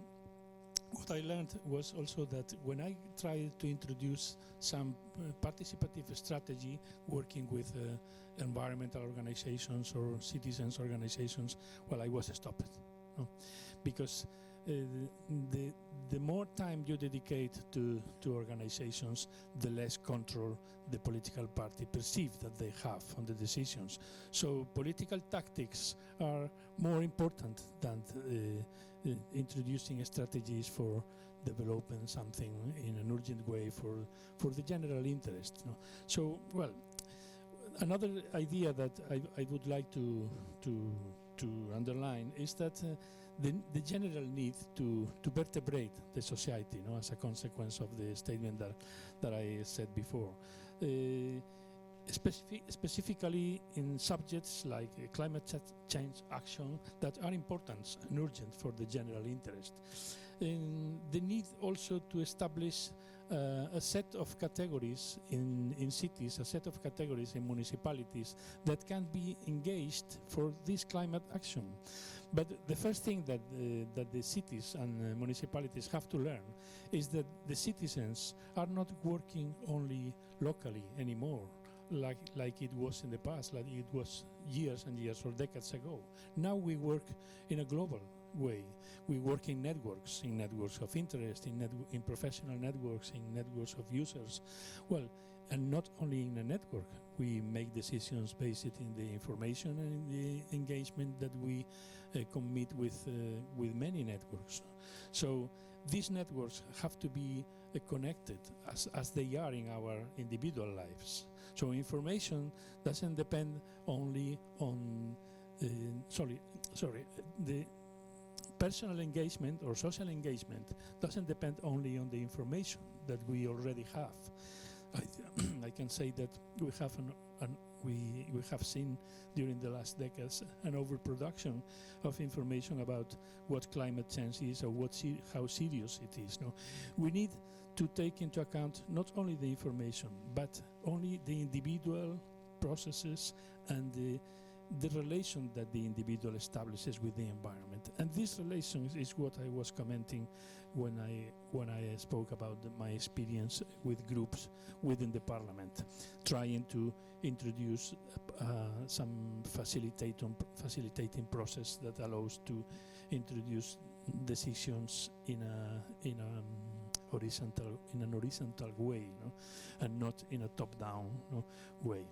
what I learned was also that when I tried to introduce some participative strategy working with environmental organizations or citizens organizations, well, I was stopped. No? Because the more time you dedicate to organizations, the less control the political party perceive that they have on the decisions. So political tactics are more important than introducing strategies for developing something in an urgent way for the general interest. No? So, well, another idea that I would like to underline is that the general need to vertebrate the society, no, as a consequence of the statement that I said before. Specifically in subjects like climate change action that are important and urgent for the general interest. The need also to establish a set of categories in cities, a set of categories in municipalities that can be engaged for this climate action. But the first thing that the cities and municipalities have to learn is that the citizens are not working only locally anymore, like it was in the past, like it was years and years or decades ago. Now we work in a global way. We work in networks of interest, in professional networks, in networks of users. Well, and not only in a network, we make decisions based in the information and in the engagement that we commit with many networks. So these networks have to be connected as they are in our individual lives. So information doesn't depend only on, the personal engagement or social engagement doesn't depend only on the information that we already have. I can say that we have seen during the last decades an overproduction of information about what climate change is or how serious it is. No? We need to take into account not only the information, but only the individual processes and the relation that the individual establishes with the environment. And this relation is what I was commenting when I spoke about my experience with groups within the parliament, trying to introduce some facilitating process that allows to introduce decisions in an horizontal way, no? And not in a top-down, no, way.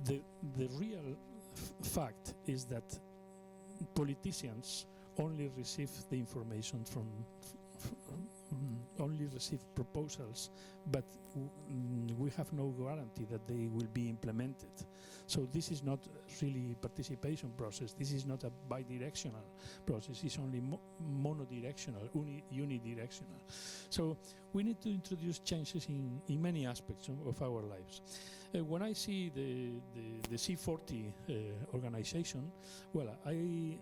The real fact is that politicians only receive the information only receive proposals, but we have no guarantee that they will be implemented. So this is not really participation process. This is not a bidirectional process. It's only monodirectional, unidirectional. So we need to introduce changes in many aspects of our lives. When I see the C40 organization, well, I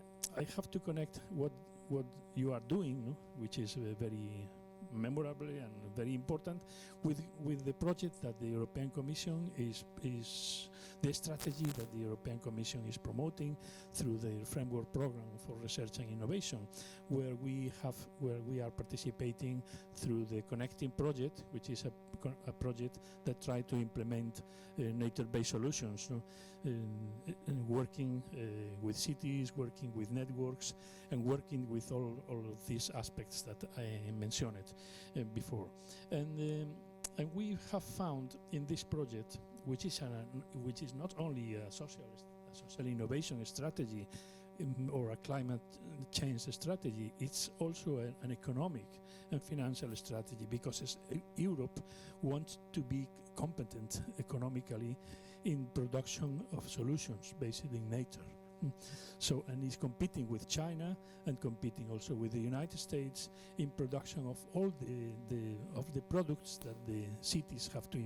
have to connect what you are doing, no? Which is very memorable and very important, with the project that the European Commission is the strategy that the European Commission is promoting through the framework program for research and innovation, where we are participating through the Connecting project, which is a project that tries to implement nature-based solutions, no? Working with cities, working with networks, and working with all of these aspects that I mentioned before. And we have found in this project, which is not only a social innovation strategy or a climate change strategy, it's also an economic and financial strategy, because Europe wants to be competent economically in production of solutions based in nature. So, and is competing with China and competing also with the United States in production of all the products that the cities have to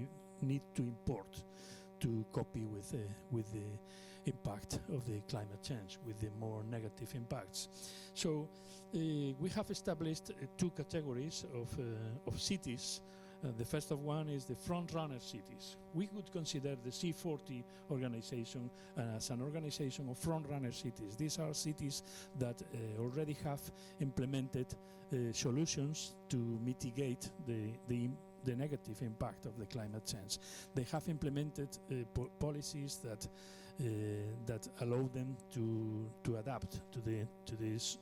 need to import to copy with the impact of the climate change, with the more negative impacts. So we have established two categories of cities. The first of one is the front-runner cities. We could consider the C40 organization as an organization of front-runner cities. These are cities that already have implemented solutions to mitigate the negative impact of the climate change. They have implemented policies that allow them to adapt to this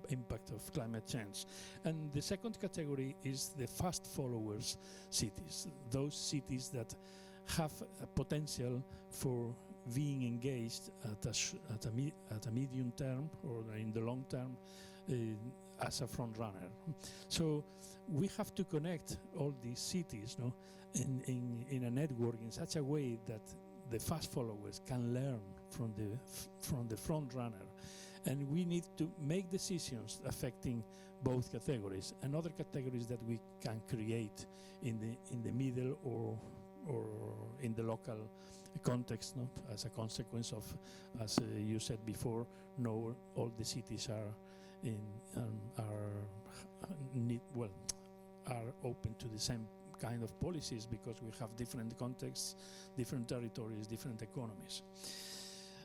impact of climate change. And the second category is the fast followers cities, those cities that have a potential for being engaged at a medium term or in the long term as a front runner. So we have to connect all these cities, no, in a network in such a way that the fast followers can learn from the front runner. And we need to make decisions affecting both categories and other categories that we can create in the middle or in the local context, no? As a consequence of, as you said before, no, all the cities are open to the same kind of policies because we have different contexts, different territories, different economies.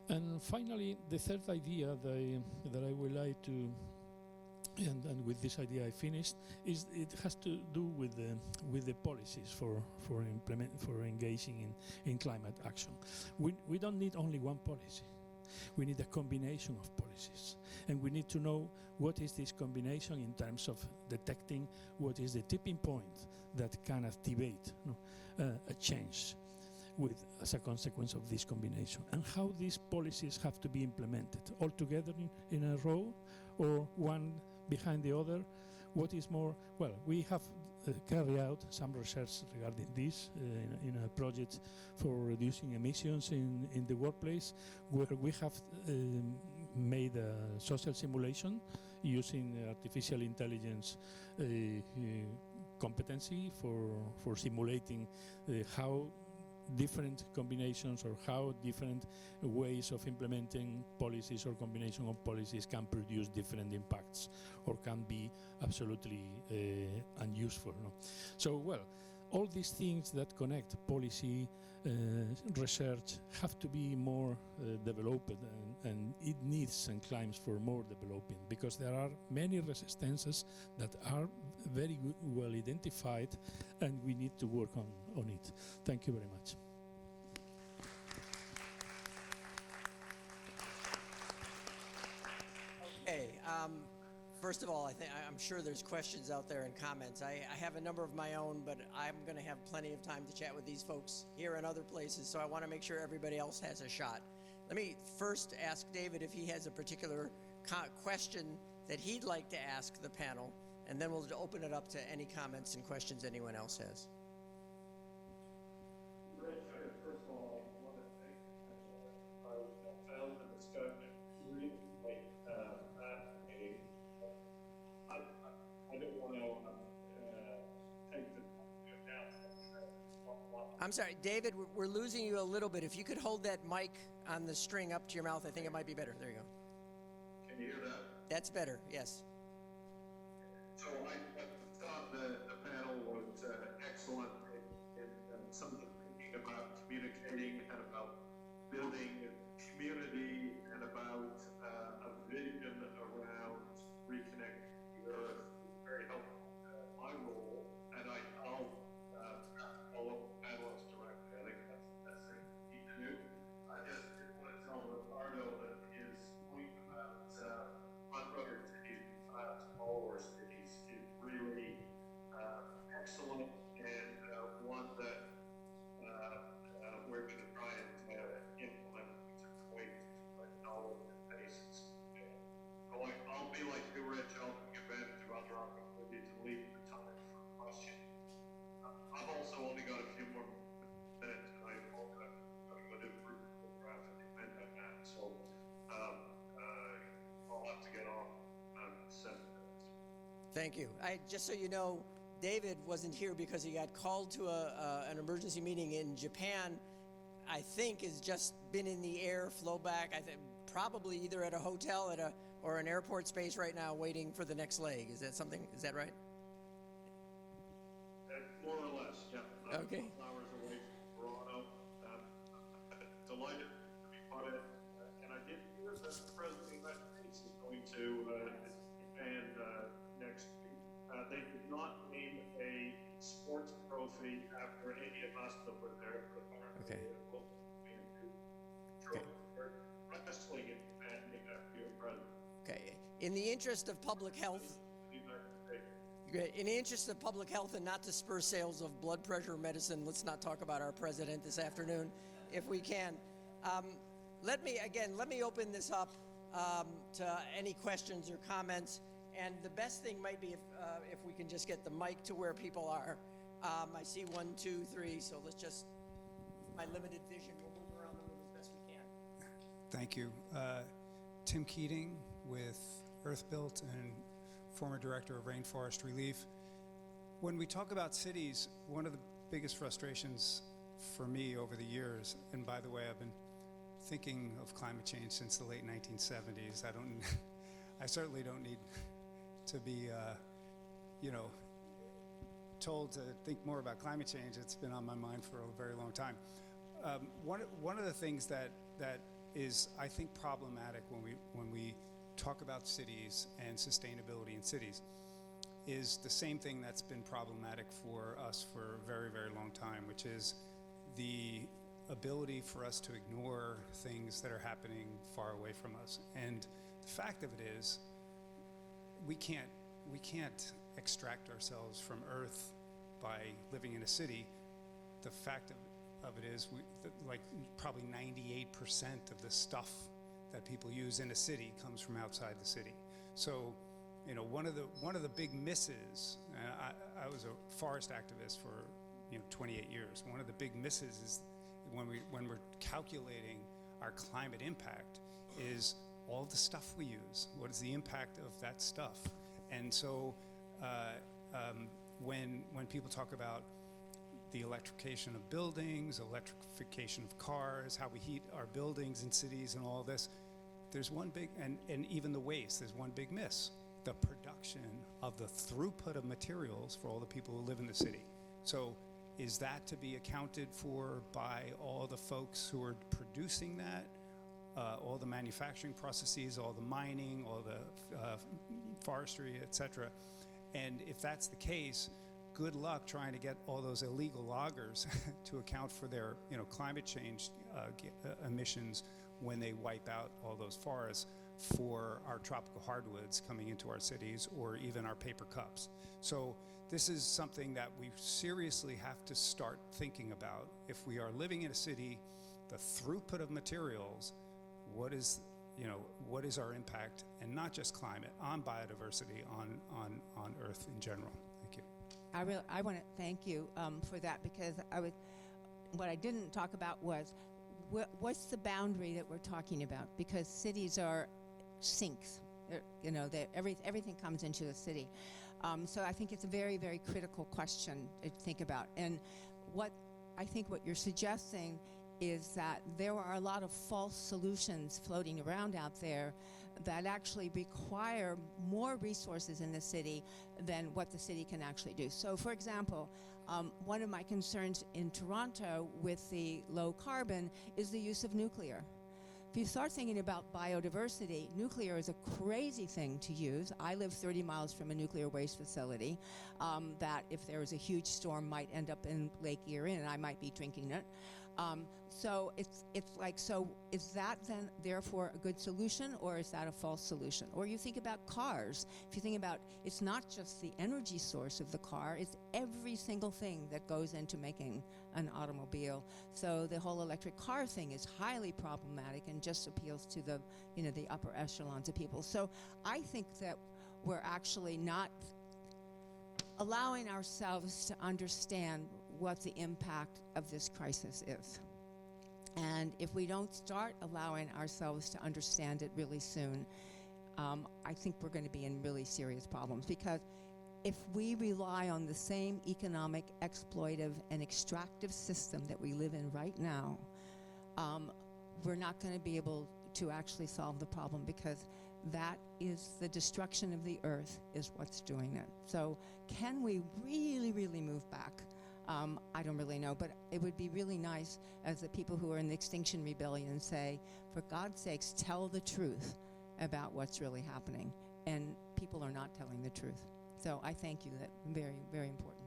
And finally, the third idea that I would like to, and with this idea I finished, is it has to do with the policies for engaging in climate action. We don't need only one policy. We need a combination of policies, and we need to know what is this combination in terms of detecting what is the tipping point that can activate a change as a consequence of this combination, and how these policies have to be implemented all together in a row or one behind the other. What is more, well, we have carried out some research regarding this in a project for reducing emissions in the workplace, where we have made a social simulation using artificial intelligence competency for simulating how different combinations or how different ways of implementing policies or combination of policies can produce different impacts or can be absolutely unuseful. No? So, well, all these things that connect policy, research have to be more developed, and it needs and climbs for more developing, because there are many resistances that are very well identified, and we need to work on it. Thank you very much. Okay. First of all, I'm sure there's questions out there and comments. I have a number of my own, but I'm going to have plenty of time to chat with these folks here and other places, so I want to make sure everybody else has a shot. Let me first ask David if he has a particular question that he'd like to ask the panel, and then we'll open it up to any comments and questions anyone else has. Rich, first of all, I want to thank you. I found the discussion really fascinating. I don't want to take the down. I'm sorry, David, we're losing you a little bit. If you could hold that mic on the string up to your mouth, I think it might be better. There you go. Can you hear that? That's better, yes. So I thought the panel was excellent in some of the thinking about communicating and about building community and about a vision around reconnecting the earth. Very helpful. My role, and I'll follow the panelists directly. I think that's the best thing we need to do. I just want to tell Ricardo that his point about front-runner cities, fast follower cities, is really excellent, and one that we're going to try and implement to point knowledge and basis. I'll be like you, Rich. I'll take advantage of other opportunities and leave the time for questions. I've also only got a few more minutes, and I'm going to go to the graphic event on that, so I'll have to get off in 7 minutes. Thank you. Just so you know, David wasn't here because he got called to an emergency meeting in Japan. I think has just been in the air, flow back. I think probably either at a hotel or an airport space right now, waiting for the next leg. Is that something? Is that right? More or less, yeah. Okay. Hours away from Toronto. Delighted to be part of it. And I did hear that the President of the United States is going to Japan next week. They did not name a sports trophy after any of us that were there, but apparently Okay. it will be a trophy for wrestling in Japan named after your president. Okay. In the interest of public health, great. In the interest of public health and not to spur sales of blood pressure medicine, let's not talk about our president this afternoon, if we can. Let me open this up to any questions or comments. And the best thing might be if we can just get the mic to where people are. I see 1, 2, 3, so let's just, my limited vision, we'll move around the room as best we can. Thank you. Tim Keating with Earthbuilt and former director of Rainforest Relief. When we talk about cities, one of the biggest frustrations for me over the years, and by the way, I've been thinking of climate change since the late 1970s. I certainly don't need to be, told to think more about climate change. It's been on my mind for a very long time. One of the things that is, I think, problematic when we talk about cities and sustainability in cities is the same thing that's been problematic for us for a very, very long time, which is the ability for us to ignore things that are happening far away from us. And the fact of it is, we can't extract ourselves from Earth by living in a city. The fact of it is, probably 98% of the stuff that people use in a city comes from outside the city. So, one of the big misses, I was a forest activist for 28 years. One of the big misses is when we're calculating our climate impact is all the stuff we use. What is the impact of that stuff? And so when people talk about the electrification of buildings, electrification of cars, how we heat our buildings in cities and all this, there's one big, and even the waste, there's one big miss. The production of the throughput of materials for all the people who live in the city. So is that to be accounted for by all the folks who are producing that, all the manufacturing processes, all the mining, all the forestry, etc.? And if that's the case, good luck trying to get all those illegal loggers to account for their climate change emissions when they wipe out all those forests for our tropical hardwoods coming into our cities, or even our paper cups. So this is something that we seriously have to start thinking about. If we are living in a city, the throughput of materials, what is our impact, and not just climate, on biodiversity, on Earth in general. Thank you. I want to thank you for that, because what I didn't talk about was what's the boundary that we're talking about, because cities are sinks. Everything comes into the city. So I think it's a very, very critical question to think about. And what you're suggesting is that there are a lot of false solutions floating around out there that actually require more resources in the city than what the city can actually do. So, for example, one of my concerns in Toronto with the low carbon is the use of nuclear. If you start thinking about biodiversity, nuclear is a crazy thing to use. I live 30 miles from a nuclear waste facility that, if there was a huge storm, might end up in Lake Erie, and I might be drinking it. So is that then therefore a good solution, or is that a false solution? Or you think about cars. If you think about, it's not just the energy source of the car, it's every single thing that goes into making an automobile. So the whole electric car thing is highly problematic and just appeals to the upper echelons of people. So I think that we're actually not allowing ourselves to understand what the impact of this crisis is. And if we don't start allowing ourselves to understand it really soon, I think we're going to be in really serious problems. Because if we rely on the same economic, exploitive, and extractive system that we live in right now, we're not going to be able to actually solve the problem, because that is the destruction of the earth is what's doing it. So can we really, really move back? I don't really know, but it would be really nice, as the people who are in the Extinction Rebellion say, for God's sakes, tell the truth about what's really happening. And people are not telling the truth. So I thank you. That's very, very important.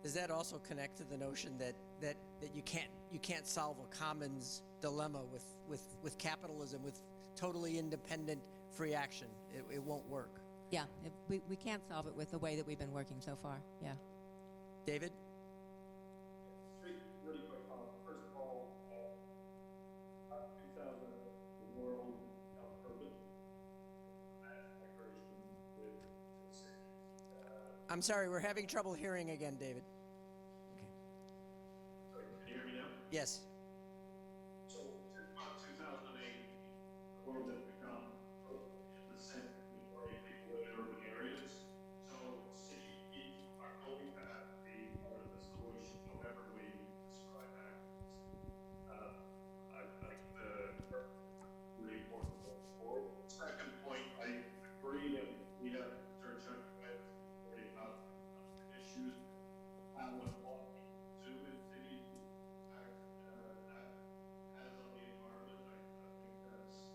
Does that also connect to the notion that you can't solve a commons dilemma with capitalism, with totally independent free action. It won't work. Yeah, we can't solve it with the way that we've been working so far. Yeah. David? Three really quick comments. First of all, 2000, the world health purpose, mass migration with cities. I'm sorry, we're having trouble hearing again, David. Sorry, can you hear me now? Yes. So, about 2008, the world has become in the center majority of people live in urban areas. So, cities are going to have to be part of the solution, however we describe that. I think the really important going forward. Second point, I agree that we have to turn with worry about issues, how and what we do in cities that has on the environment. I think that's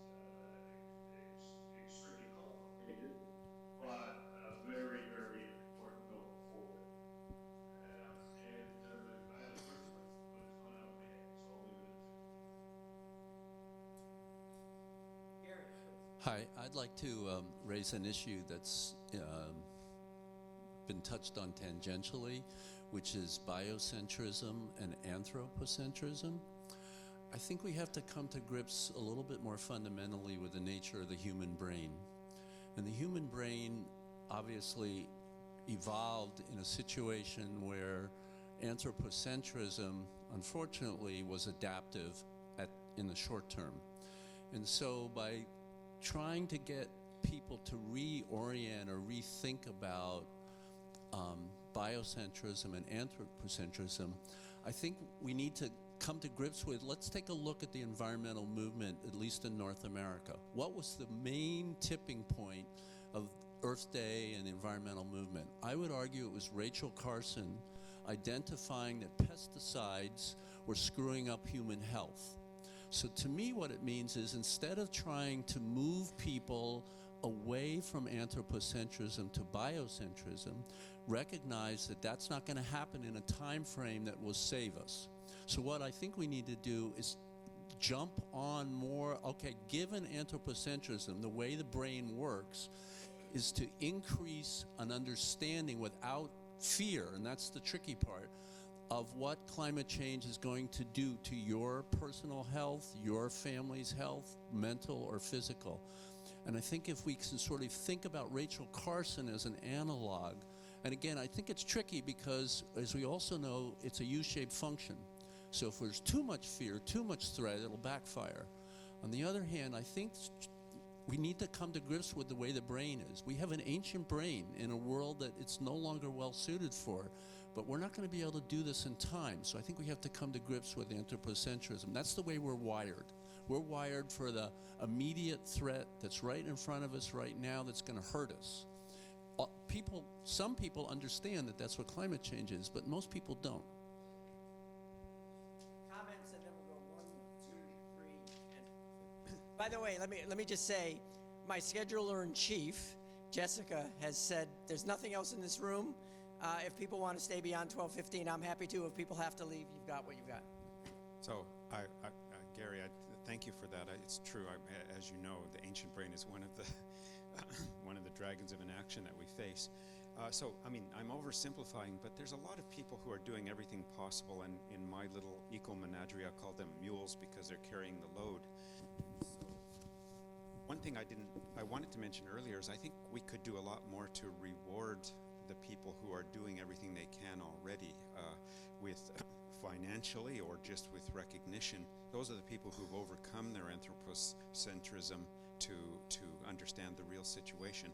extremely complicated, but very, very important going forward. And I had a first one, but it's not out yet, so I'll leave it at two. Hi, I'd like to raise an issue that's been touched on tangentially, which is biocentrism and anthropocentrism. I think we have to come to grips a little bit more fundamentally with the nature of the human brain. And the human brain obviously evolved in a situation where anthropocentrism, unfortunately, was adaptive in the short term. And so by trying to get people to reorient or rethink about biocentrism and anthropocentrism, I think we need to come to grips with, let's take a look at the environmental movement, at least in North America. What was the main tipping point of Earth Day and the environmental movement? I would argue it was Rachel Carson identifying that pesticides were screwing up human health. So to me, what it means is instead of trying to move people away from anthropocentrism to biocentrism, recognize that that's not going to happen in a time frame that will save us. So what I think we need to do is jump on more, okay, given anthropocentrism, the way the brain works is to increase an understanding without fear, and that's the tricky part, of what climate change is going to do to your personal health, your family's health, mental or physical. And I think if we can sort of think about Rachel Carson as an analog, and again, I think it's tricky because, as we also know, it's a U-shaped function. So if there's too much fear, too much threat, it'll backfire. On the other hand, I think we need to come to grips with the way the brain is. We have an ancient brain in a world that it's no longer well suited for, but we're not going to be able to do this in time. So I think we have to come to grips with anthropocentrism. That's the way we're wired. We're wired for the immediate threat that's right in front of us right now that's going to hurt us. Some people understand that that's what climate change is, but most people don't. Comments, and then we'll go 1, 2, 3. And by the way, let me just say, my scheduler in chief, Jessica, has said there's nothing else in this room. If people want to stay beyond 12:15, I'm happy to. If people have to leave, you've got what you've got. So, Gary, thank you for that. It's true. As you know, the ancient brain is one of the one of the dragons of inaction that we face. So, I mean, I'm oversimplifying, but there's a lot of people who are doing everything possible, and in my little eco-menagerie, I call them mules because they're carrying the load. So, one thing I wanted to mention earlier is I think we could do a lot more to reward the people who are doing everything they can already with financially or just with recognition. Those are the people who've overcome their anthropocentrism to understand the real situation.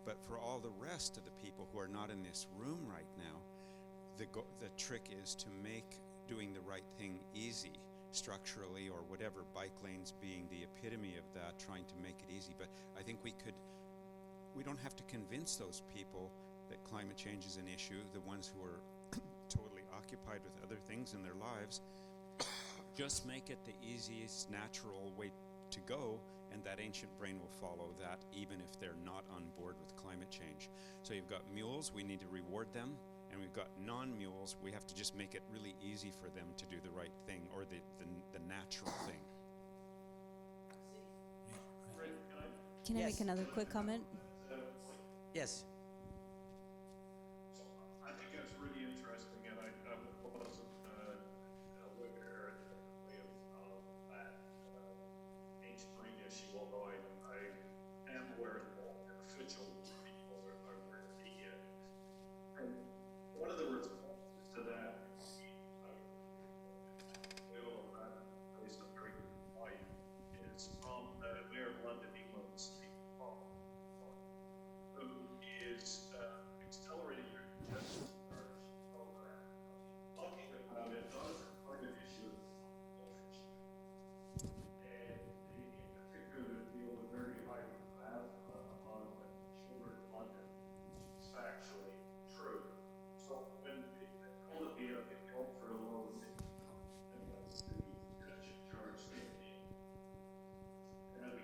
But for all the rest of the people who are not in this room right now, the trick is to make doing the right thing easy structurally, or whatever, bike lanes being the epitome of that, trying to make it easy. But I think we don't have to convince those people that climate change is an issue, the ones who are totally occupied with other things in their lives. Just make it the easiest, natural way to go, and that ancient brain will follow that, even if they're not on board with climate change. So you've got mules, we need to reward them, and we've got non-mules, we have to just make it really easy for them to do the right thing, or the natural thing. Rick, can I Can I Yes. make another quick comment? Yes. So I think that's really interesting, and I wasn't aware technically of that ancient marine issue, although I am aware that all official people are aware of the and one of the responses to that will based on very good value is from the mayor of London, England, Steve Paul, who is accelerating your justice program, talking about it not as a part of issue of and in particular deal with very high class on children in London. It's factually true. So when Columbia can go for a loan, and that's the connection charge safety. And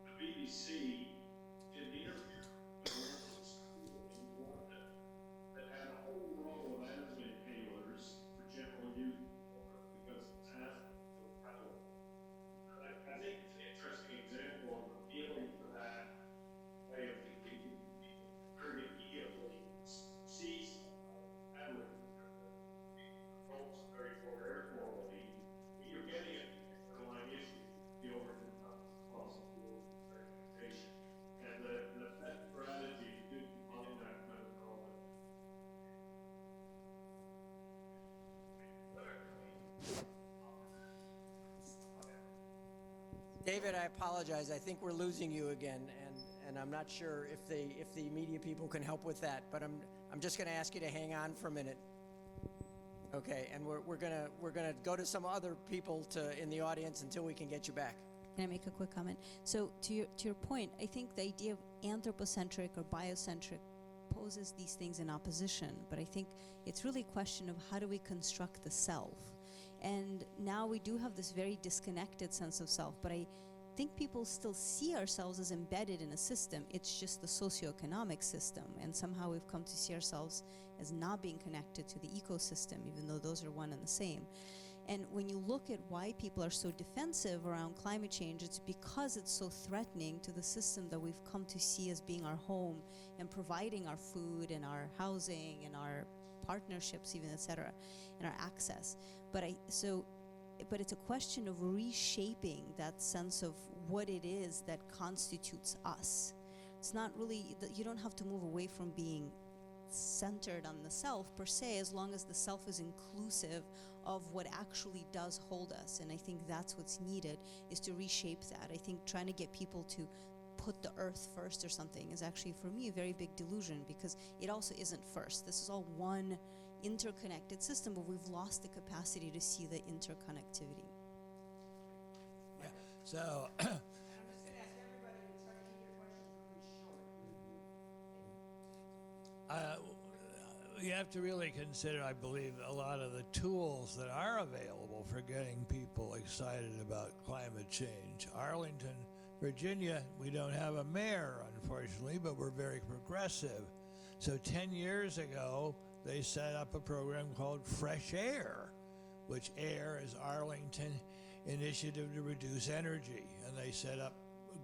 the BBC did an interview with a local school in London that had a whole row of anime tailors for general use because it's asked for travel. I think it's an interesting example of appealing to that way of thinking. People very immediately see anime folks very poor air quality. You're getting it. Underlying issue, the overcome fossil fuel fragmentation. And that strategy did find that methodology. David, I apologize. I think we're losing you again, and I'm not sure if the media people can help with that. But I'm just going to ask you to hang on for a minute. Okay, and we're gonna go to some other people in the audience until we can get you back. Can I make a quick comment? So to your point, I think the idea of anthropocentric or biocentric poses these things in opposition, but I think it's really a question of how do we construct the self. And now we do have this very disconnected sense of self, but I think people still see ourselves as embedded in a system. It's just the socioeconomic system, and somehow we've come to see ourselves as not being connected to the ecosystem, even though those are one and the same. And when you look at why people are so defensive around climate change, it's because it's so threatening to the system that we've come to see as being our home and providing our food and our housing and our partnerships, even, etc., and our access. But it's a question of reshaping that sense of what it is that constitutes us. It's not really that you don't have to move away from being centered on the self per se, as long as the self is inclusive of what actually does hold us. And I think that's what's needed, is to reshape that. I think trying to get people to put the earth first or something is actually, for me, a very big delusion, because it also isn't first. This is all one interconnected system, but we've lost the capacity to see the interconnectivity. Yeah. So you have to really consider, I believe, a lot of the tools that are available for getting people excited about climate change. Arlington, Virginia, we don't have a mayor, unfortunately, but we're very progressive. So 10 years ago, they set up a program called Fresh Air, which AIR is Arlington Initiative to Reduce Energy. And they set up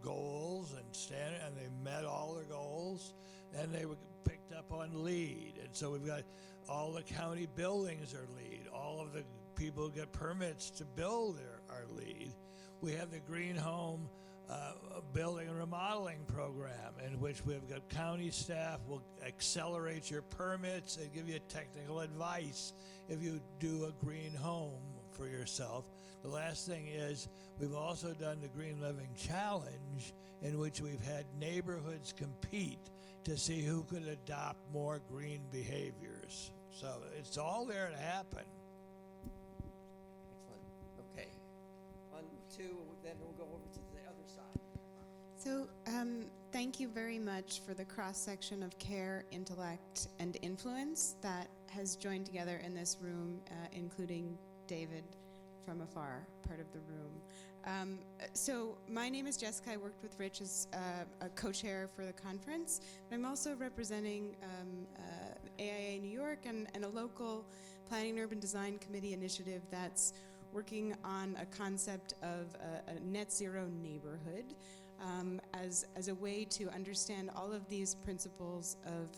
goals and they met all the goals, and they were picked up on LEED. And so we've got all the county buildings are LEED. All of the people who get permits to build are LEED. We have the Green Home building and remodeling program, in which we've got county staff will accelerate your permits and give you technical advice if you do a green home for yourself. The last thing is, we've also done the Green Living Challenge, in which we've had neighborhoods compete to see who could adopt more green behaviors. So it's all there to happen. Excellent. Okay. 1, 2, then we'll go over to the other side. So thank you very much for the cross-section of care, intellect, and influence that has joined together in this room, including David from afar, part of the room. So my name is Jessica. I worked with Rich as a co-chair for the conference. But I'm also representing AIA New York and a local Planning and Urban Design Committee initiative that's working on a concept of a net zero neighborhood as a way to understand all of these principles of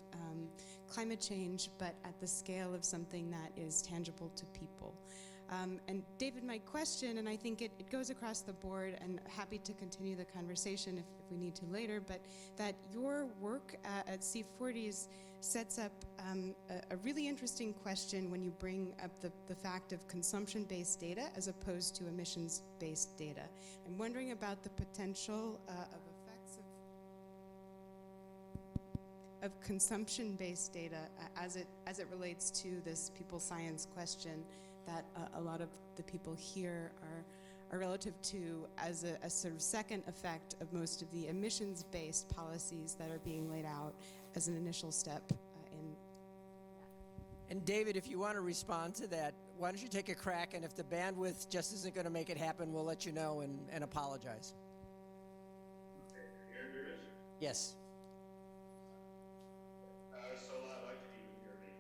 climate change, but at the scale of something that is tangible to people. And David, my question, and I think it goes across the board, and happy to continue the conversation if we need to later, but that your work at C40s sets up a really interesting question when you bring up the fact of consumption-based data as opposed to emissions-based data. I'm wondering about the potential of effects of consumption-based data as it relates to this people science question that a lot of the people here are relative to as a sort of second effect of most of the emissions-based policies that are being laid out as an initial step in. And David, if you want to respond to that, why don't you take a crack, and if the bandwidth just isn't going to make it happen, we'll let you know and apologize. Yes. So loud I can even hear me.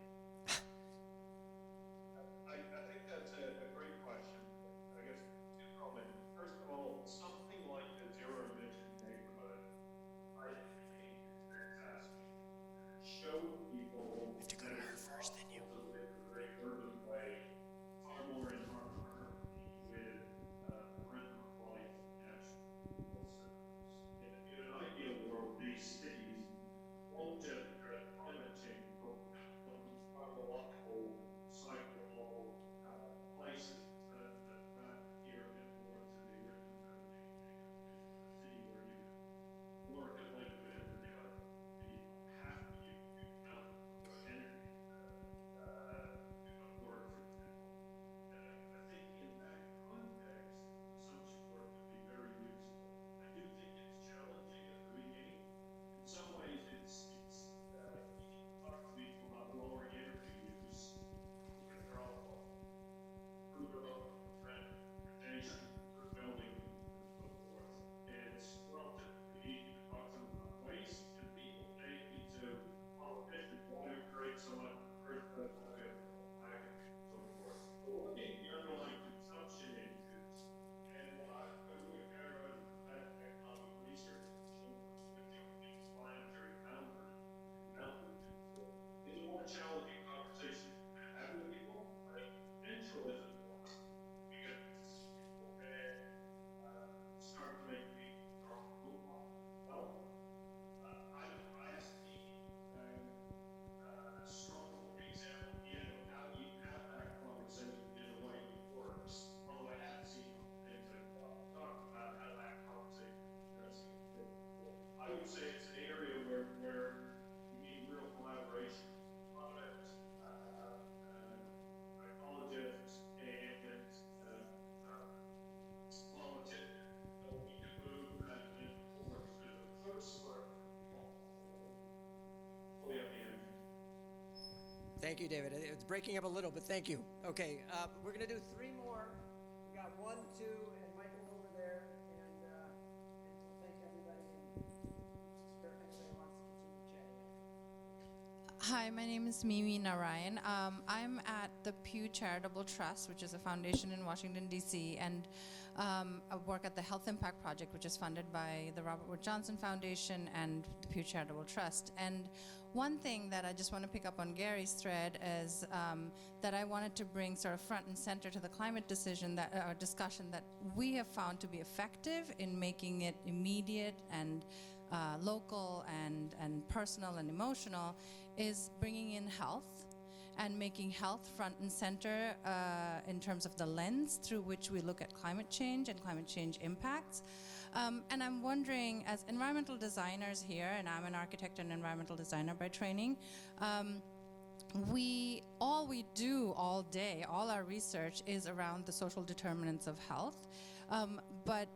I think that's a great question. I guess two comments. First of all, something like the zero emission neighborhood, I think is fantastic. Show people I have to go to her first, then you. to live a very urban way, far more in harmony with rhythm of life and actual systems. In an ideal world, these cities won't just address climate change, but biological cycle places that here influence the original city where you work and live in, and have to use energy to work, for example. And I think in that context, consumption work would be very useful. I do think it's challenging at the beginning. In some ways, it's talk to people about lowering energy use, because they're all improve transportation, improve building, and so forth. It's relatively easy to talk to them about waste, and people maybe to politicians, why do you create so much first class package, and so forth. But looking at the underlying consumption issues, and what I've been doing there at economic research, planetary boundaries, is a more challenging conversation to have with people. I think potential is important because people can start to make people move on. Well, I see a strong example in how you have that conversation in a way that works. Although I have seen things that talk about how that conversation is addressing. I would say it's an area where you need real collaboration. Psychologists and politicians don't need to move that forward to the first word. We have the energy. Thank you, David. It's breaking up a little, but thank you. Okay, we're going to do three more. We got 1, 2, and Michael over there, and we'll thank everybody. And if anybody wants to continue chatting. Hi, my name is Narayan. I'm at the Pew Charitable Trust, which is a foundation in Washington, D.C., and I work at the Health Impact Project, which is funded by the Robert Wood Johnson Foundation and the Pew Charitable Trust. And one thing that I just want to pick up on Gary's thread is that I wanted to bring sort of front and center to the climate discussion that we have found to be effective in making it immediate and local and personal and emotional is bringing in health and making health front and center in terms of the lens through which we look at climate change and climate change impacts. And I'm wondering, as environmental designers here, and I'm an architect and environmental designer by training, all we do all day, all our research is around the social determinants of health. But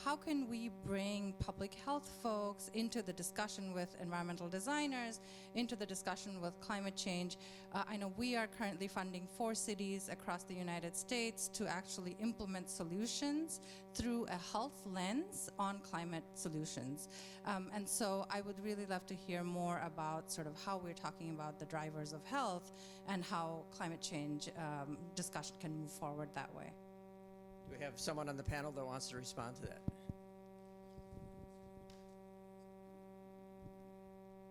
how can we bring public health folks into the discussion with environmental designers, into the discussion with climate change? I know we are currently funding 4 cities across the United States to actually implement solutions through a health lens on climate solutions. And so I would really love to hear more about sort of how we're talking about the drivers of health and how climate change discussion can move forward that way. Do we have someone on the panel that wants to respond to that?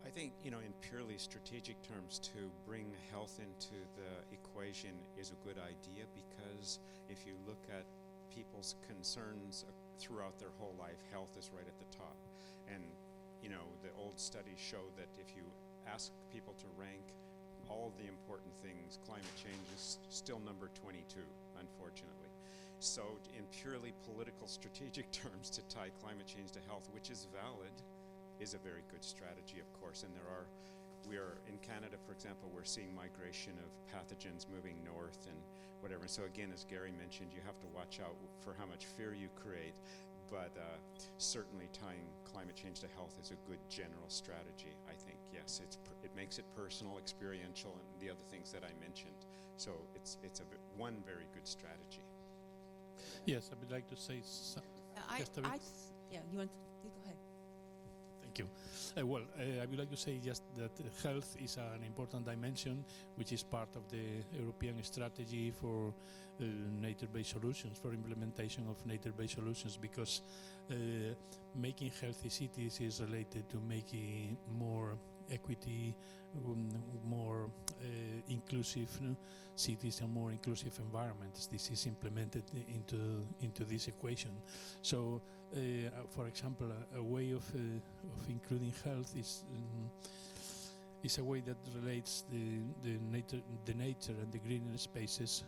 I think, in purely strategic terms, to bring health into the equation is a good idea, because if you look at people's concerns throughout their whole life, health is right at the top. And, the old studies show that if you ask people to rank all the important things, climate change is still number 22, unfortunately. So in purely political strategic terms, to tie climate change to health, which is valid, is a very good strategy, of course. And we are in Canada, for example, we're seeing migration of pathogens moving north and whatever. So again, as Gary mentioned, you have to watch out for how much fear you create. But certainly tying climate change to health is a good general strategy, I think. Yes, it makes it personal, experiential, and the other things that I mentioned. So it's one very good strategy. Yes, I would like to say just a bit. Yeah, you go ahead. Thank you. I would like to say just that health is an important dimension, which is part of the European strategy for nature-based solutions, for implementation of nature-based solutions, because making healthy cities is related to making more equity, more inclusive cities and more inclusive environments. This is implemented into this equation. So, for example, a way of including health is a way that relates the nature and the greener spaces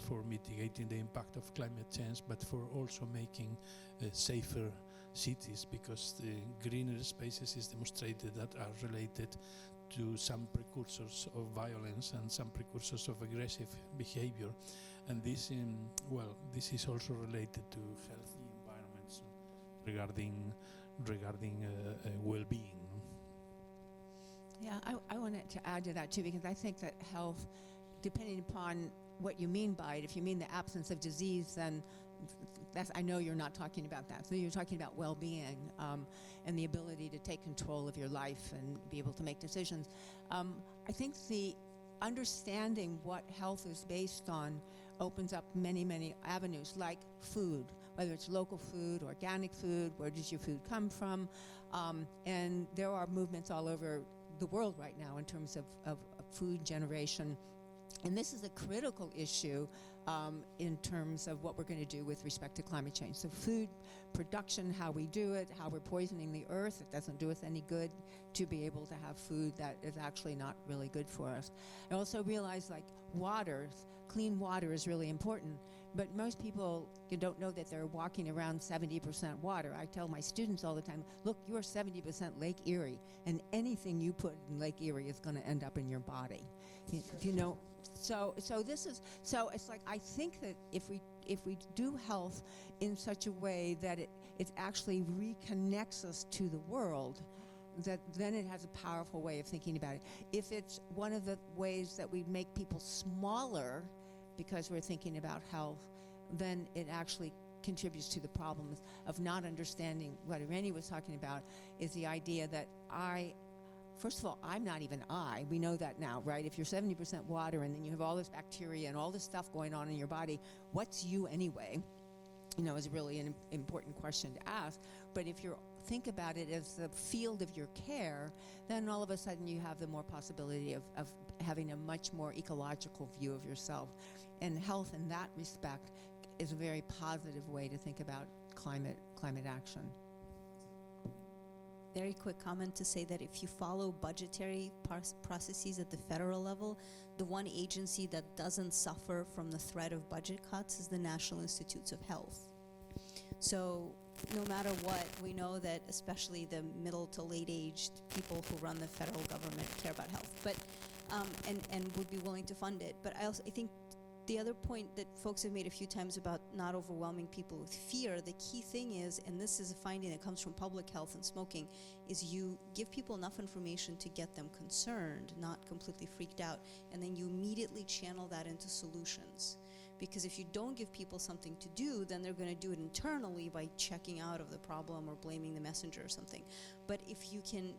for mitigating the impact of climate change, but for also making safer cities, because the greener spaces is demonstrated that are related to some precursors of violence and some precursors of aggressive behavior, and this is also related to healthy environments regarding well-being. Yeah, I wanted to add to that too, because I think that health, depending upon what you mean by it, if you mean the absence of disease, then I know you're not talking about that. So you're talking about well-being and the ability to take control of your life and be able to make decisions. I think the understanding what health is based on opens up many, many avenues, like food, whether it's local food, organic food, where does your food come from? And there are movements all over the world right now in terms of food generation. And this is a critical issue in terms of what we're going to do with respect to climate change. So food production, how we do it, how we're poisoning the earth, it doesn't do us any good to be able to have food that is actually not really good for us. I also realize, like, clean water is really important, but most people, you don't know that they're walking around 70% water. I tell my students all the time, look, you're 70% Lake Erie, and anything you put in Lake Erie is going to end up in your body. So it's like, I think that if we do health in such a way that it actually reconnects us to the world, that then it has a powerful way of thinking about it. If it's one of the ways that we make people smaller because we're thinking about health, then it actually contributes to the problems of not understanding what Rennie was talking about, is the idea that first of all, I'm not even I. We know that now, right? If you're 70% water and then you have all this bacteria and all this stuff going on in your body, what's you anyway? Is really an important question to ask. But if you think about it as the field of your care, then all of a sudden you have the more possibility of having a much more ecological view of yourself. And health in that respect is a very positive way to think about climate action. Very quick comment to say that if you follow budgetary processes at the federal level, the one agency that doesn't suffer from the threat of budget cuts is the National Institutes of Health. So no matter what, we know that especially the middle to late aged people who run the federal government care about health, but and would be willing to fund it. But I think the other point that folks have made a few times about not overwhelming people with fear, the key thing is, and this is a finding that comes from public health and smoking, is you give people enough information to get them concerned, not completely freaked out, and then you immediately channel that into solutions. Because if you don't give people something to do, then they're going to do it internally by checking out of the problem or blaming the messenger or something. But if you can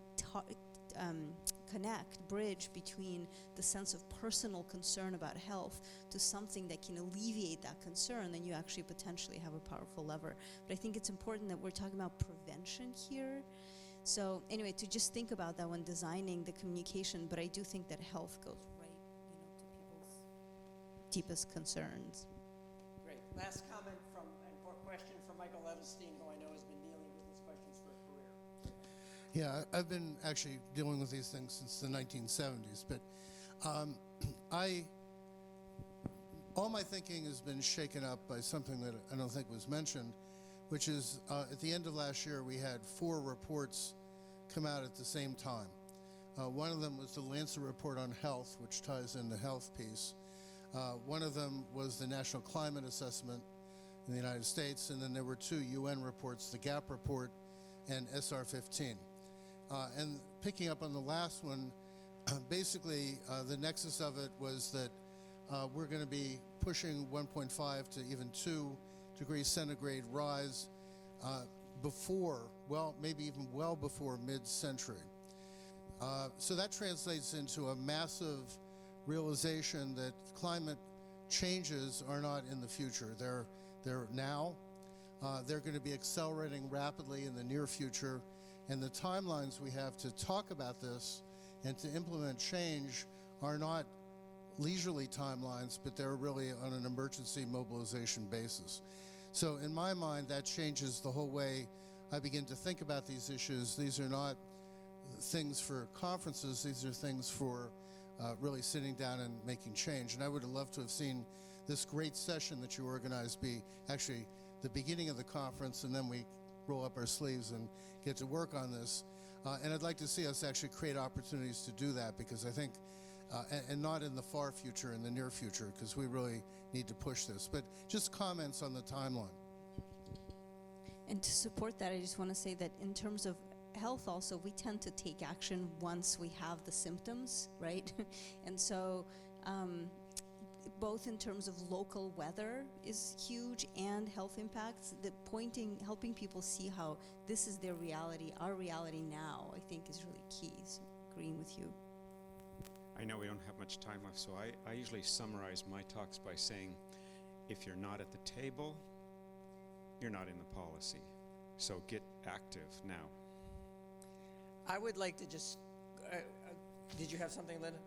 bridge between the sense of personal concern about health to something that can alleviate that concern, then you actually potentially have a powerful lever. But I think it's important that we're talking about prevention here. So anyway, to just think about that when designing the communication, but I do think that health goes right, to people's deepest concerns. Great. Last comment or question from Michael Edelstein, who I know has been dealing with these questions for a career. Yeah, I've been actually dealing with these things since the 1970s, but all my thinking has been shaken up by something that I don't think was mentioned, which is at the end of last year, we had 4 reports come out at the same time. One of them was the Lancet report on health, which ties in the health piece. One of them was the National Climate Assessment in the United States, and then there were 2 UN reports, the GAP report and SR15. And picking up on the last one, basically the nexus of it was that we're going to be pushing 1.5 to even 2 degrees centigrade rise before, well, maybe even well before mid-century. So that translates into a massive realization that climate changes are not in the future. They're now. They're going to be accelerating rapidly in the near future. And the timelines we have to talk about this and to implement change are not leisurely timelines, but they're really on an emergency mobilization basis. So in my mind, that changes the whole way I begin to think about these issues. These are not things for conferences. These are things for really sitting down and making change. And I would have loved to have seen this great session that you organized be actually the beginning of the conference, and then we roll up our sleeves and get to work on this. And I'd like to see us actually create opportunities to do that, because I think, and not in the far future, in the near future, because we really need to push this. But just comments on the timeline. And to support that, I just want to say that in terms of health also, we tend to take action once we have the symptoms, right? And so both in terms of local weather is huge and health impacts, helping people see how this is their reality, our reality now, I think is really key. So agreeing with you. I know we don't have much time left, so I usually summarize my talks by saying, if you're not at the table, you're not in the policy. So get active now. I would like to just, did you have something, Linda?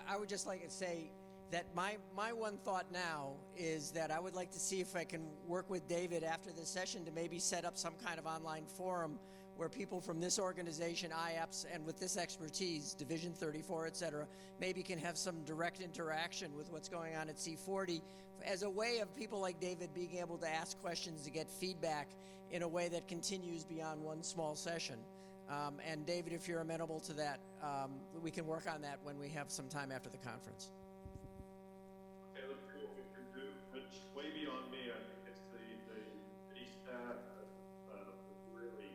I would just like to say that my one thought now is that I would like to see if I can work with David after this session to maybe set up some kind of online forum where people from this organization, IAPS, and with this expertise, Division 34, et cetera, maybe can have some direct interaction with what's going on at C40 as a way of people like David being able to ask questions, to get feedback in a way that continues beyond one small session. And David, if you're amenable to that, we can work on that when we have some time after the conference. Okay, let's see what we can do. It's way beyond me. I think it's the city staff really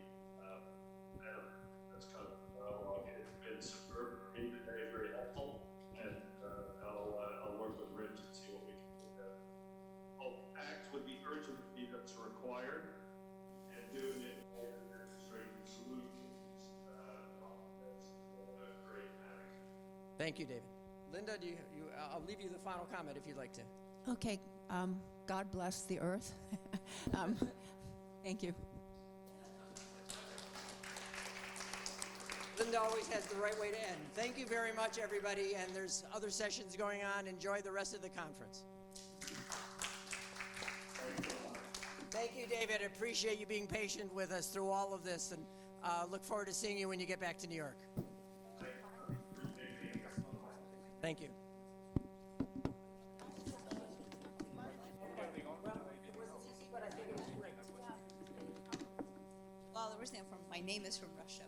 that's kind of dialogue. It's been superb for me today, very helpful, and I'll work with Rich and see what we can do there. Act with the urgency that's required, and doing it in a demonstrating solutions. Great action. Thank you, David. Linda, I'll leave you the final comment if you'd like to. Okay, God bless the earth. Thank you. Linda always has the right way to end. Thank you very much, everybody, and there's other sessions going on. Enjoy the rest of the conference. Thank you, David. I appreciate you being patient with us through all of this, and look forward to seeing you when you get back to New York. Thank you. Well, originally my name is from Russia.